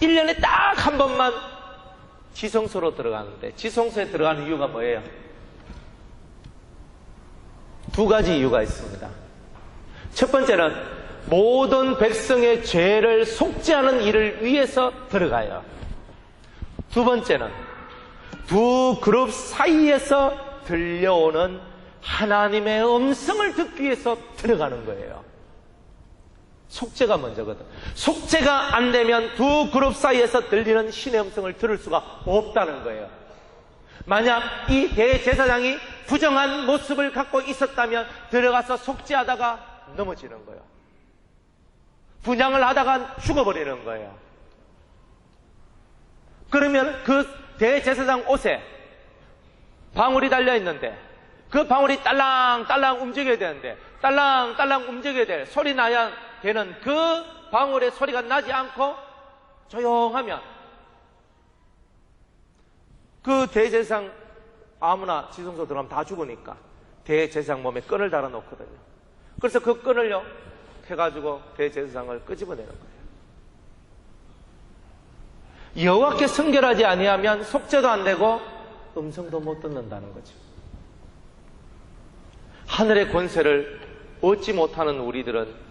[SPEAKER 1] 1년에 딱 한 번만 지성소로 들어가는데, 지성소에 들어가는 이유가 뭐예요? 두 가지 이유가 있습니다. 첫 번째는 모든 백성의 죄를 속죄하는 일을 위해서 들어가요. 두 번째는 두 그룹 사이에서 들려오는 하나님의 음성을 듣기 위해서 들어가는 거예요. 속죄가 먼저거든. 속죄가 안 되면 두 그룹 사이에서 들리는 신의 음성을 들을 수가 없다는 거예요. 만약 이 대제사장이 부정한 모습을 갖고 있었다면 들어가서 속죄하다가 넘어지는 거예요. 분향을 하다가 죽어버리는 거예요. 그러면 그 대제사장 옷에 방울이 달려있는데 그 방울이 딸랑딸랑 움직여야 되는데 딸랑딸랑 움직여야 될, 소리 나야 되는 그 방울의 소리가 나지 않고 조용하면 그 대제사장 아무나 지성소 들어가면 다 죽으니까 대제사장 몸에 끈을 달아놓거든요. 그래서 그 끈을요 해가지고 대제사장을 끄집어내는 거예요. 여호와께 성결하지 아니하면 속죄도 안 되고 음성도 못 듣는다는 거죠. 하늘의 권세를 얻지 못하는 우리들은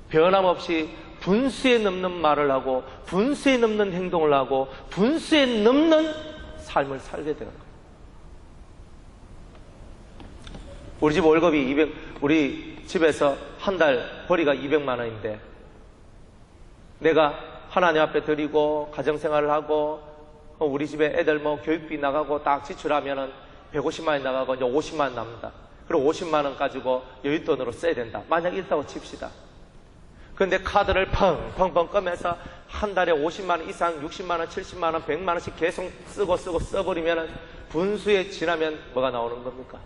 [SPEAKER 1] 변함없이 분수에 넘는 말을 하고 분수에 넘는 행동을 하고 분수에 넘는 삶을 살게 되는 거예요. 우리 집 월급이 우리 집에서 한 달 벌이가 200만 원인데 내가 하나님 앞에 드리고 가정생활을 하고 우리 집에 애들 뭐 교육비 나가고 딱 지출하면은 150만 원 나가고 이제 50만 원 남는다. 그리고 50만 원 가지고 여윳돈으로 써야 된다. 만약 이렇다고 칩시다. 그런데 카드를 펑펑펑 꺼면서 한 달에 50만 원 이상 60만 원, 70만 원, 100만 원씩 계속 쓰고 써버리면은 분수에 지나면 뭐가 나오는 겁니까?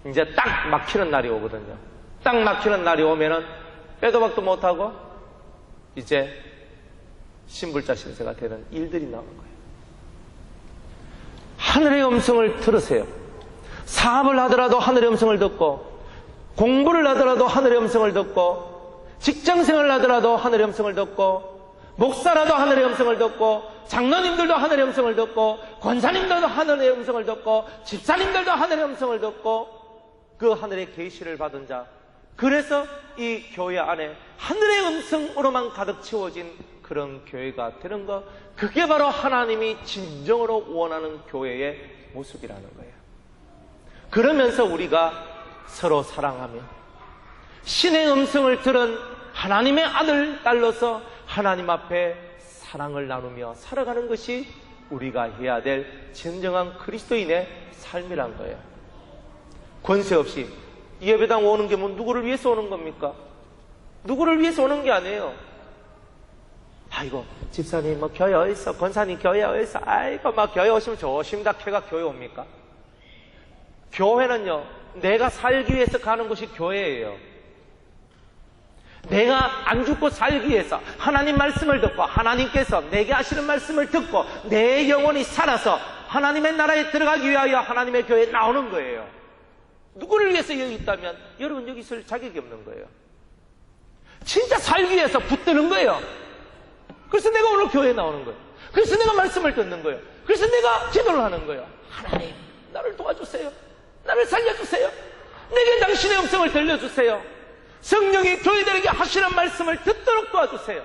[SPEAKER 1] 이제 딱 막히는 날이 오거든요. 딱 막히는 날이 오면은 빼도 박도 못하고 이제 신불자 신세가 되는 일들이 나오는 거예요. 하늘의 음성을 들으세요. 사업을 하더라도 하늘의 음성을 듣고, 공부를 하더라도 하늘의 음성을 듣고, 직장생활을 하더라도 하늘의 음성을 듣고, 목사라도 하늘의 음성을 듣고, 장로님들도 하늘의 음성을 듣고, 권사님들도 하늘의 음성을 듣고, 집사님들도 하늘의 음성을 듣고, 그 하늘의 계시를 받은 자, 그래서 이 교회 안에 하늘의 음성으로만 가득 채워진 그런 교회가 되는 것, 그게 바로 하나님이 진정으로 원하는 교회의 모습이라는 거예요. 그러면서 우리가 서로 사랑하며 신의 음성을 들은 하나님의 아들, 딸로서 하나님 앞에 사랑을 나누며 살아가는 것이 우리가 해야 될 진정한 그리스도인의 삶이란 거예요. 권세 없이 예배당 오는 게 뭐 누구를 위해서 오는 겁니까? 누구를 위해서 오는 게 아니에요. 아이고, 집사님 뭐 교회 어디서, 권사님 교회 어디서, 아이고 막 교회 오시면 좋습니다. 걔가 교회 옵니까? 교회는요, 내가 살기 위해서 가는 곳이 교회예요. 내가 안 죽고 살기 위해서 하나님 말씀을 듣고 하나님께서 내게 하시는 말씀을 듣고 내 영혼이 살아서 하나님의 나라에 들어가기 위하여 하나님의 교회에 나오는 거예요. 누구를 위해서 여기 있다면 여러분 여기 있을 자격이 없는 거예요. 진짜 살기 위해서 붙드는 거예요. 그래서 내가 오늘 교회에 나오는 거예요. 그래서 내가 말씀을 듣는 거예요. 그래서 내가 기도를 하는 거예요. 하나님, 나를 도와주세요. 나를 살려주세요. 내게 당신의 음성을 들려주세요. 성령이 교회들에게 하시는 말씀을 듣도록 도와주세요.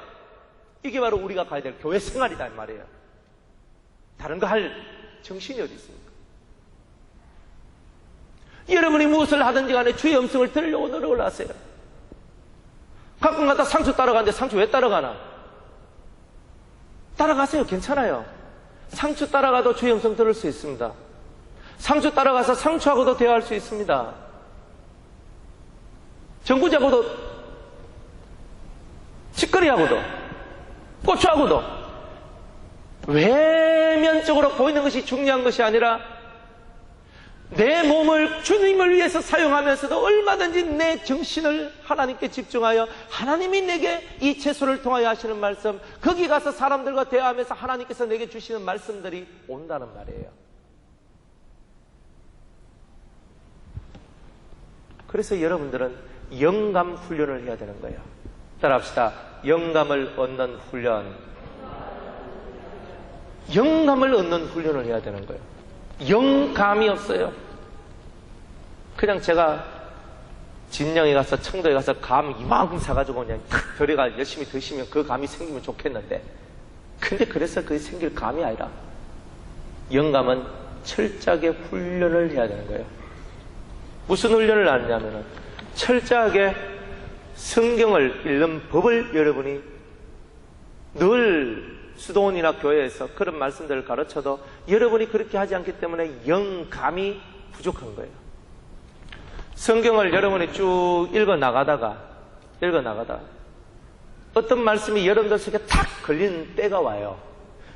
[SPEAKER 1] 이게 바로 우리가 가야 될 교회 생활이다 이 말이에요. 다른 거 할 정신이 어디 있습니까? 여러분이 무엇을 하든지 간에 주의 음성을 들으려고 노력을 하세요. 가끔 가다 상추 따라가는데 상추 왜 따라가나? 따라가세요. 괜찮아요. 상추 따라가도 주의 음성 들을 수 있습니다. 상추 따라가서 상추하고도 대화할 수 있습니다. 전구지하고도, 치거리하고도, 고추하고도. 외면적으로 보이는 것이 중요한 것이 아니라 내 몸을 주님을 위해서 사용하면서도 얼마든지 내 정신을 하나님께 집중하여 하나님이 내게 이 채소를 통하여 하시는 말씀, 거기 가서 사람들과 대화하면서 하나님께서 내게 주시는 말씀들이 온다는 말이에요. 그래서 여러분들은 영감 훈련을 해야 되는 거예요. 따라합시다. 영감을 얻는 훈련. 영감을 얻는 훈련을 해야 되는 거예요. 영감이 없어요. 그냥 제가 진영에 가서 청도에 가서 감 이만큼 사가지고 그냥 탁 들어가 열심히 드시면 그 감이 생기면 좋겠는데, 근데 그래서 그게 생길 감이 아니라 영감은 철저하게 훈련을 해야 되는 거예요. 무슨 훈련을 하느냐면은 철저하게 성경을 읽는 법을 여러분이 늘 수도원이나 교회에서 그런 말씀들을 가르쳐도 여러분이 그렇게 하지 않기 때문에 영감이 부족한 거예요. 성경을 여러분이 쭉 읽어 나가다가 어떤 말씀이 여러분들 속에 탁 걸리는 때가 와요.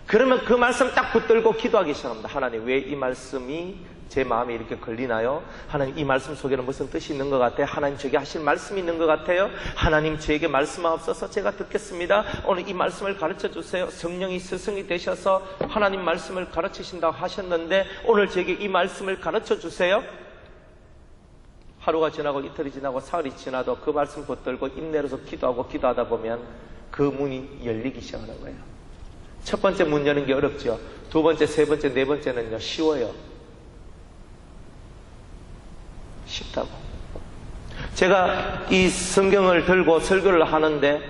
[SPEAKER 1] 그러면 그 말씀 딱 붙들고 기도하기 시작합니다. 하나님, 왜 이 말씀이 제 마음에 이렇게 걸리나요? 하나님, 이 말씀 속에는 무슨 뜻이 있는 것 같아요? 하나님, 저게 하실 말씀이 있는 것 같아요? 하나님, 저에게 말씀하옵소서. 제가 듣겠습니다. 오늘 이 말씀을 가르쳐 주세요. 성령이 스승이 되셔서 하나님 말씀을 가르치신다고 하셨는데 오늘 저에게 이 말씀을 가르쳐 주세요. 하루가 지나고 이틀이 지나고 사흘이 지나도 그 말씀 붙들고 인내로서 기도하다 보면 그 문이 열리기 시작하는 거예요. 첫 번째 문 여는 게 어렵죠. 두 번째, 세 번째, 네 번째는요 쉬워요. 쉽다고. 제가 이 성경을 들고 설교를 하는데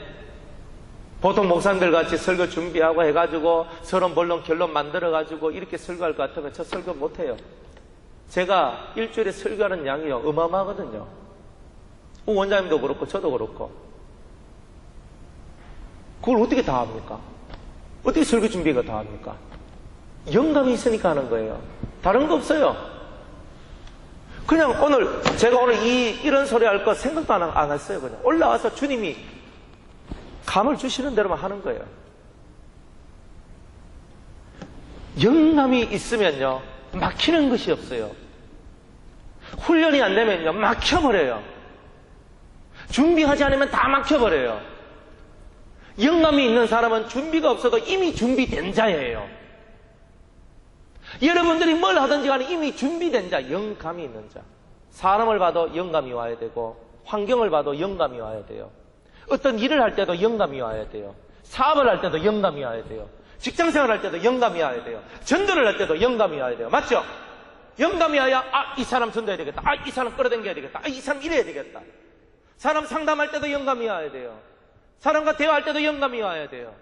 [SPEAKER 1] 보통 목사님들 같이 설교 준비하고 해가지고 서론 본론 결론 만들어가지고 이렇게 설교할 것 같으면 저 설교 못해요. 제가 일주일에 설교하는 양이요 어마어마하거든요. 원장님도 그렇고 저도 그렇고. 그걸 어떻게 다 합니까? 어떻게 설교 준비가 다 합니까? 영감이 있으니까 하는 거예요. 다른 거 없어요. 그냥 제가 오늘 이런 소리 할 거 생각도 안 했어요. 그냥 올라와서 주님이 감을 주시는 대로만 하는 거예요. 영감이 있으면요 막히는 것이 없어요. 훈련이 안 되면요 막혀버려요. 준비하지 않으면 다 막혀버려요. 영감이 있는 사람은 준비가 없어도 이미 준비된 자예요. 여러분들이 뭘 하든지 간에 이미 준비된 자, 영감이 있는 자. 사람을 봐도 영감이 와야 되고 환경을 봐도 영감이 와야 돼요. 어떤 일을 할 때도 영감이 와야 돼요. 사업을 할 때도 영감이 와야 돼요. 직장생활 할 때도 영감이 와야 돼요. 전도를 할 때도 영감이 와야 돼요. 맞죠? 영감이 와야 이 사람 전도해야 되겠다. 이 사람 끌어당겨야 되겠다. 이 사람 이래야 되겠다. 사람 상담할 때도 영감이 와야 돼요. 사람과 대화할 때도 영감이 와야 돼요.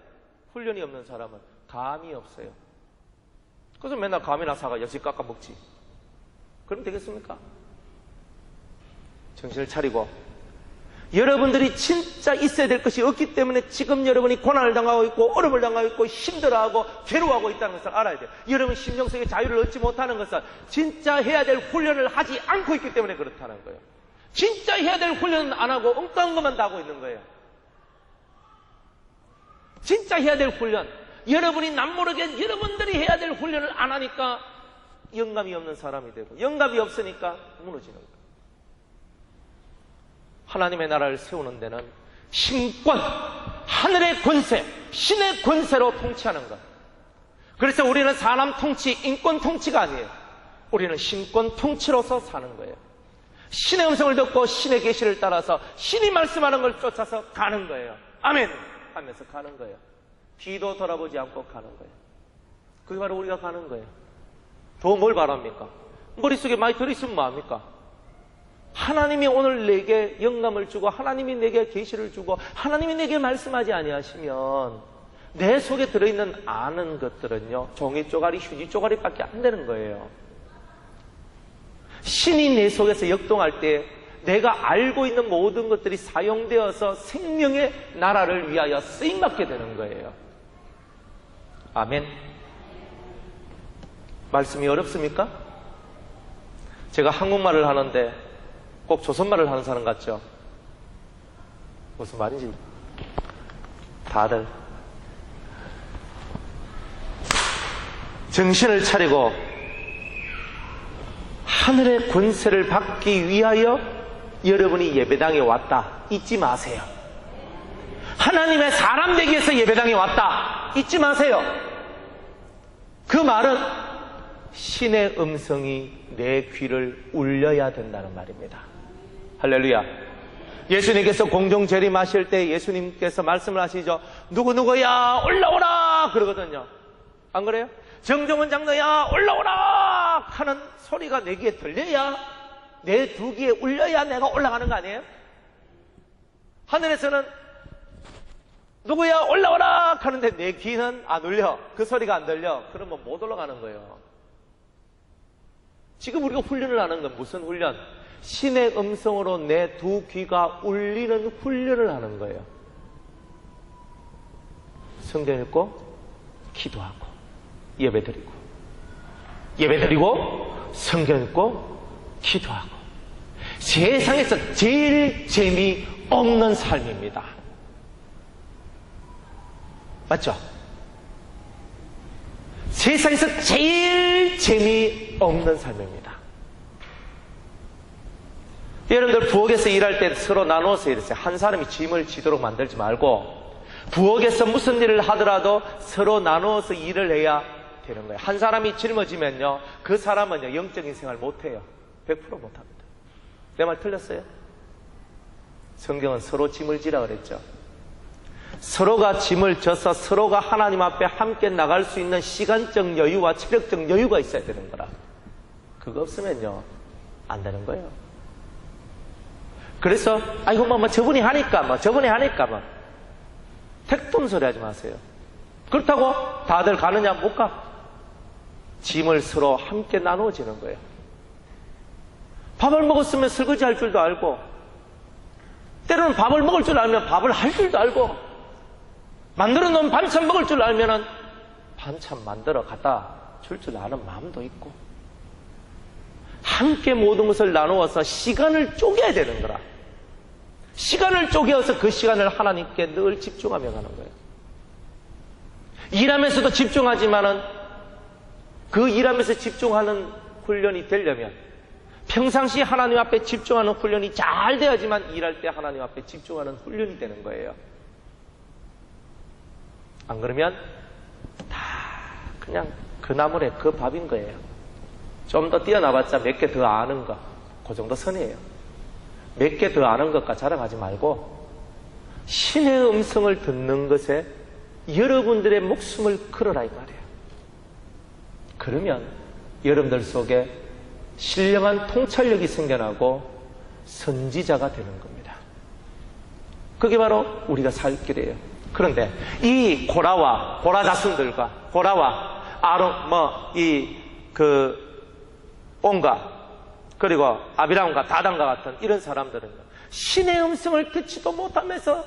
[SPEAKER 1] 훈련이 없는 사람은 감이 없어요. 그래서 맨날 감이나 사가 열심히 깎아 먹지. 그럼 되겠습니까? 정신을 차리고 여러분들이 진짜 있어야 될 것이 없기 때문에 지금 여러분이 고난을 당하고 있고 어려움을 당하고 있고 힘들어하고 괴로워하고 있다는 것을 알아야 돼요. 여러분 심정속의 자유를 얻지 못하는 것은 진짜 해야 될 훈련을 하지 않고 있기 때문에 그렇다는 거예요. 진짜 해야 될 훈련은 안 하고 엉뚱한 것만 다 하고 있는 거예요. 진짜 해야 될 훈련, 여러분이 남모르게 여러분들이 해야 될 훈련을 안 하니까 영감이 없는 사람이 되고, 영감이 없으니까 무너지는 거예요. 하나님의 나라를 세우는 데는 신권, 하늘의 권세, 신의 권세로 통치하는 것. 그래서 우리는 사람 통치, 인권 통치가 아니에요. 우리는 신권 통치로서 사는 거예요. 신의 음성을 듣고 신의 계시를 따라서 신이 말씀하는 걸 쫓아서 가는 거예요. 아멘 하면서 가는 거예요. 뒤도 돌아보지 않고 가는 거예요. 그게 바로 우리가 가는 거예요. 더 뭘 바랍니까? 머릿속에 많이 들어있으면 뭐합니까? 하나님이 오늘 내게 영감을 주고, 하나님이 내게 계시를 주고, 하나님이 내게 말씀하지 아니하시면 내 속에 들어있는 아는 것들은요, 종이 쪼가리, 휴지 쪼가리밖에 안 되는 거예요. 신이 내 속에서 역동할 때 내가 알고 있는 모든 것들이 사용되어서 생명의 나라를 위하여 쓰임받게 되는 거예요. 아멘. 말씀이 어렵습니까? 제가 한국말을 하는데 꼭 조선말을 하는 사람 같죠? 무슨 말인지 다들 정신을 차리고 하늘의 권세를 받기 위하여 여러분이 예배당에 왔다 잊지 마세요. 하나님의 사람 되기 위해서 예배당에 왔다 잊지 마세요. 그 말은 신의 음성이 내 귀를 울려야 된다는 말입니다. 할렐루야. 예수님께서 공중 재림하실 때 예수님께서 말씀을 하시죠. 누구누구야 올라오라 그러거든요. 안 그래요? 정종원 장로야 올라오라 하는 소리가 내 귀에 들려야, 내 두 귀에 울려야 내가 올라가는 거 아니에요? 하늘에서는 누구야 올라오라 하는데 내 귀는 안 울려, 그 소리가 안 들려. 그러면 못 올라가는 거예요. 지금 우리가 훈련을 하는 건 무슨 훈련? 신의 음성으로 내 두 귀가 울리는 훈련을 하는 거예요. 성경 읽고 기도하고 예배드리고, 예배드리고 성경 읽고 기도하고. 세상에서 제일 재미없는 삶입니다. 맞죠? 세상에서 제일 재미없는 삶입니다. 여러분들 부엌에서 일할 때 서로 나누어서 일했어요. 한 사람이 짐을 지도록 만들지 말고, 부엌에서 무슨 일을 하더라도 서로 나누어서 일을 해야 되는 거예요. 한 사람이 짊어지면요, 그 사람은요 영적인 생활 못해요. 100% 못합니다. 내 말 틀렸어요? 성경은 서로 짐을 지라 그랬죠. 서로가 짐을 져서 서로가 하나님 앞에 함께 나갈 수 있는 시간적 여유와 체력적 여유가 있어야 되는 거라. 그거 없으면요 안 되는 거예요. 그래서 아이고 뭐 저분이 하니까 저분이 하니까 택돈 소리 하지 마세요. 그렇다고 다들 가느냐? 못 가. 짐을 서로 함께 나누어지는 거예요. 밥을 먹었으면 설거지 할 줄도 알고, 때로는 밥을 먹을 줄 알면 밥을 할 줄도 알고, 만들어 놓은 반찬 먹을 줄 알면은 반찬 만들어 갖다 줄 줄 아는 마음도 있고, 함께 모든 것을 나누어서 시간을 쪼개야 되는 거라. 시간을 쪼개어서 그 시간을 하나님께 늘 집중하며 가는 거예요. 일하면서도 집중하지만은 그 일하면서 집중하는 훈련이 되려면 평상시 하나님 앞에 집중하는 훈련이 잘 돼야지만 일할 때 하나님 앞에 집중하는 훈련이 되는 거예요. 안 그러면 다 그냥 그 나물에 그 밥인 거예요. 좀 더 뛰어나봤자 몇 개 더 아는 거, 그 정도 선이에요. 몇 개 더 아는 것과 자랑하지 말고 신의 음성을 듣는 것에 여러분들의 목숨을 걸어라 이 말이에요. 그러면 여러분들 속에 신령한 통찰력이 생겨나고 선지자가 되는 겁니다. 그게 바로 우리가 살 길이에요. 그런데 이 고라 자손들과 고라와 아론 온과 그리고 아비람과 다단과 같은 이런 사람들은요, 신의 음성을 듣지도 못하면서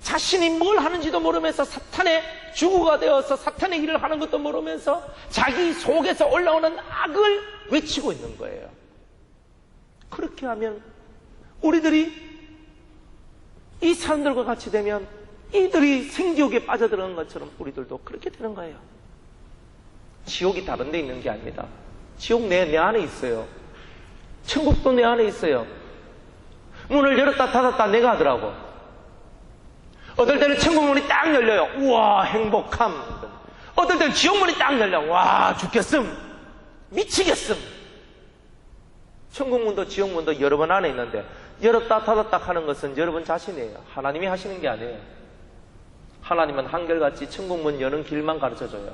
[SPEAKER 1] 자신이 뭘 하는지도 모르면서 사탄의 주구가 되어서 사탄의 일을 하는 것도 모르면서 자기 속에서 올라오는 악을 외치고 있는 거예요. 그렇게 하면 우리들이 이 사람들과 같이 되면 이들이 생지옥에 빠져들어간 것처럼 우리들도 그렇게 되는 거예요. 지옥이 다른 데 있는 게 아닙니다. 지옥 내 안에 있어요. 천국도 내 안에 있어요. 문을 열었다 닫았다 내가 하더라고. 어떨 때는 천국 문이 딱 열려요. 우와, 행복함. 어떨 때는 지옥 문이 딱 열려. 와, 죽겠음. 미치겠음. 천국 문도 지옥 문도 여러 번 안에 있는데 열었다 닫았다 하는 것은 여러분 자신이에요. 하나님이 하시는 게 아니에요. 하나님은 한결같이 천국 문 여는 길만 가르쳐줘요.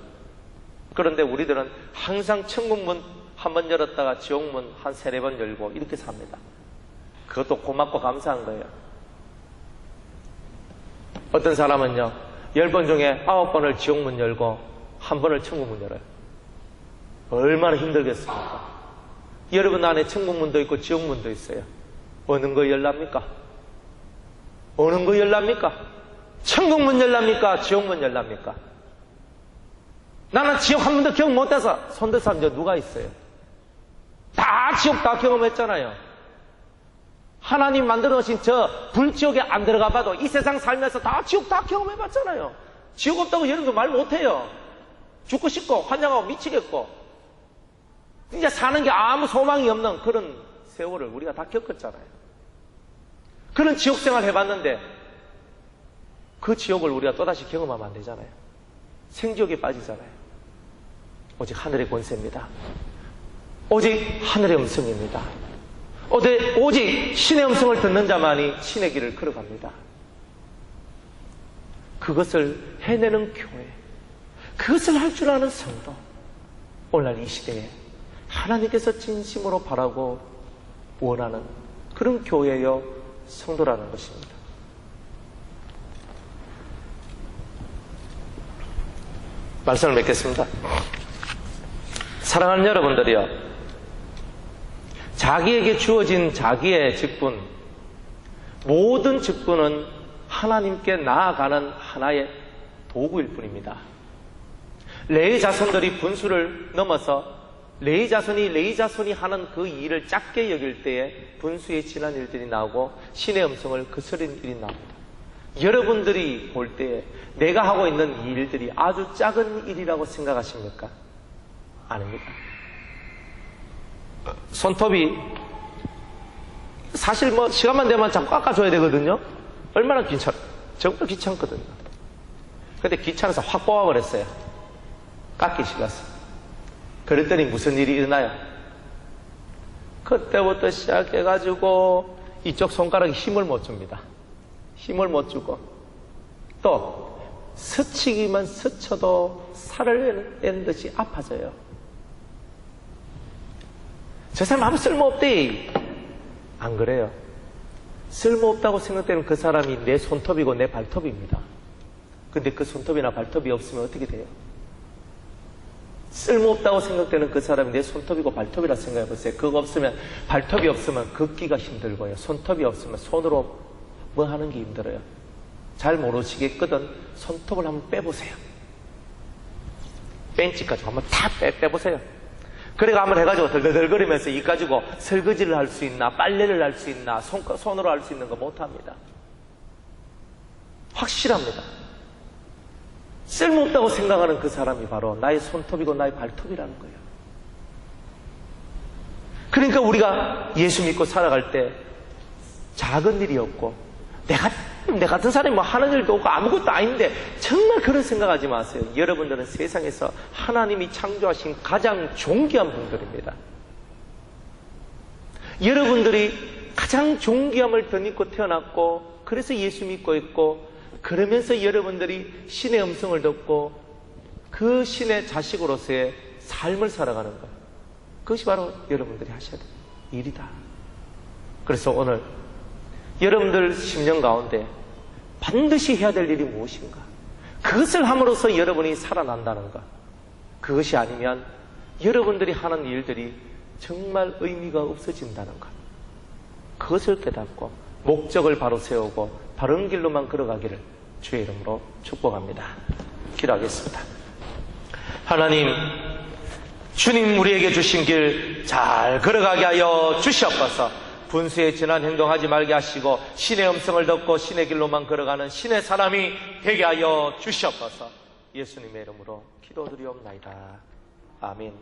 [SPEAKER 1] 그런데 우리들은 항상 천국 문 한 번 열었다가 지옥 문 한 3-4번 열고 이렇게 삽니다. 그것도 고맙고 감사한 거예요. 어떤 사람은요, 10번 중에 9번을 지옥 문 열고 1번을 천국 문 열어요. 얼마나 힘들겠습니까? 여러분 안에 천국 문도 있고 지옥 문도 있어요. 어느 거 열랍니까? 어느 거 열랍니까? 천국 문 열랍니까? 지옥 문 열랍니까? 나는 지옥 한 번도 경험 못해서 손들 사람 누가 있어요? 다 지옥 다 경험했잖아요. 하나님 만들어 놓으신 저 불지옥에 안 들어가 봐도 이 세상 살면서 다 지옥 다 경험해봤잖아요. 지옥 없다고 여러분도 말 못해요. 죽고 싶고 환장하고 미치겠고 이제 사는 게 아무 소망이 없는 그런 세월을 우리가 다 겪었잖아요. 그런 지옥 생활 해봤는데 그 지옥을 우리가 또다시 경험하면 안 되잖아요. 생지옥에 빠지잖아요. 오직 하늘의 권세입니다. 오직 하늘의 음성입니다. 오직 신의 음성을 듣는 자만이 신의 길을 걸어갑니다. 그것을 해내는 교회, 그것을 할 줄 아는 성도, 오늘날 이 시대에 하나님께서 진심으로 바라고 원하는 그런 교회여 성도라는 것입니다. 말씀을 맺겠습니다. 사랑하는 여러분들이요, 자기에게 주어진 자기의 직분, 모든 직분은 하나님께 나아가는 하나의 도구일 뿐입니다. 레위 자손들이 분수를 넘어서 레위 자손이 하는 그 일을 작게 여길 때에 분수에 지난 일들이 나오고 신의 음성을 거스르는 일이 나옵니다. 여러분들이 볼 때에 내가 하고 있는 이 일들이 아주 작은 일이라고 생각하십니까? 아닙니다. 손톱이 사실 시간만 되면 자꾸 깎아줘야 되거든요. 얼마나 정말 귀찮거든요. 근데 귀찮아서 확 뽑아버렸어요. 깎기 싫어서. 그랬더니 무슨 일이 일어나요? 그때부터 시작해가지고 이쪽 손가락에 힘을 못 줍니다. 힘을 못 주고 또 스치기만 스쳐도 살을 낸 듯이 아파져요. 저 사람 아무 쓸모없대. 안 그래요. 쓸모없다고 생각되는 그 사람이 내 손톱이고 내 발톱입니다. 근데 그 손톱이나 발톱이 없으면 어떻게 돼요? 쓸모없다고 생각되는 그 사람이 내 손톱이고 발톱이라 생각해보세요. 그거 없으면, 발톱이 없으면 걷기가 힘들고요. 손톱이 없으면 손으로 뭐 하는 게 힘들어요. 잘 모르시겠거든 손톱을 한번 빼보세요. 벤치까지 한번 다 빼보세요. 그래가 한번 해가지고 덜덜덜거리면서 이 가지고 설거지를 할 수 있나, 빨래를 할 수 있나, 손으로 할 수 있는 거 못합니다. 확실합니다. 쓸모없다고 생각하는 그 사람이 바로 나의 손톱이고 나의 발톱이라는 거예요. 그러니까 우리가 예수 믿고 살아갈 때 작은 일이 없고 내 같은 사람이 뭐 하는 일도 없고 아무것도 아닌데 정말 그런 생각하지 마세요. 여러분들은 세상에서 하나님이 창조하신 가장 존귀한 분들입니다. 여러분들이 가장 존귀함을 덧입고 태어났고 그래서 예수 믿고 있고 그러면서 여러분들이 신의 음성을 듣고 그 신의 자식으로서의 삶을 살아가는 것, 그것이 바로 여러분들이 하셔야 될 일이다. 그래서 오늘 여러분들 심령 가운데 반드시 해야 될 일이 무엇인가? 그것을 함으로써 여러분이 살아난다는 것. 그것이 아니면 여러분들이 하는 일들이 정말 의미가 없어진다는 것. 그것을 깨닫고 목적을 바로 세우고 바른 길로만 걸어가기를 주의 이름으로 축복합니다. 기도하겠습니다. 하나님, 주님 우리에게 주신 길 잘 걸어가게 하여 주시옵소서. 분수에 지난 행동하지 말게 하시고 신의 음성을 듣고 신의 길로만 걸어가는 신의 사람이 되게 하여 주시옵소서. 예수님의 이름으로 기도드리옵나이다. 아멘.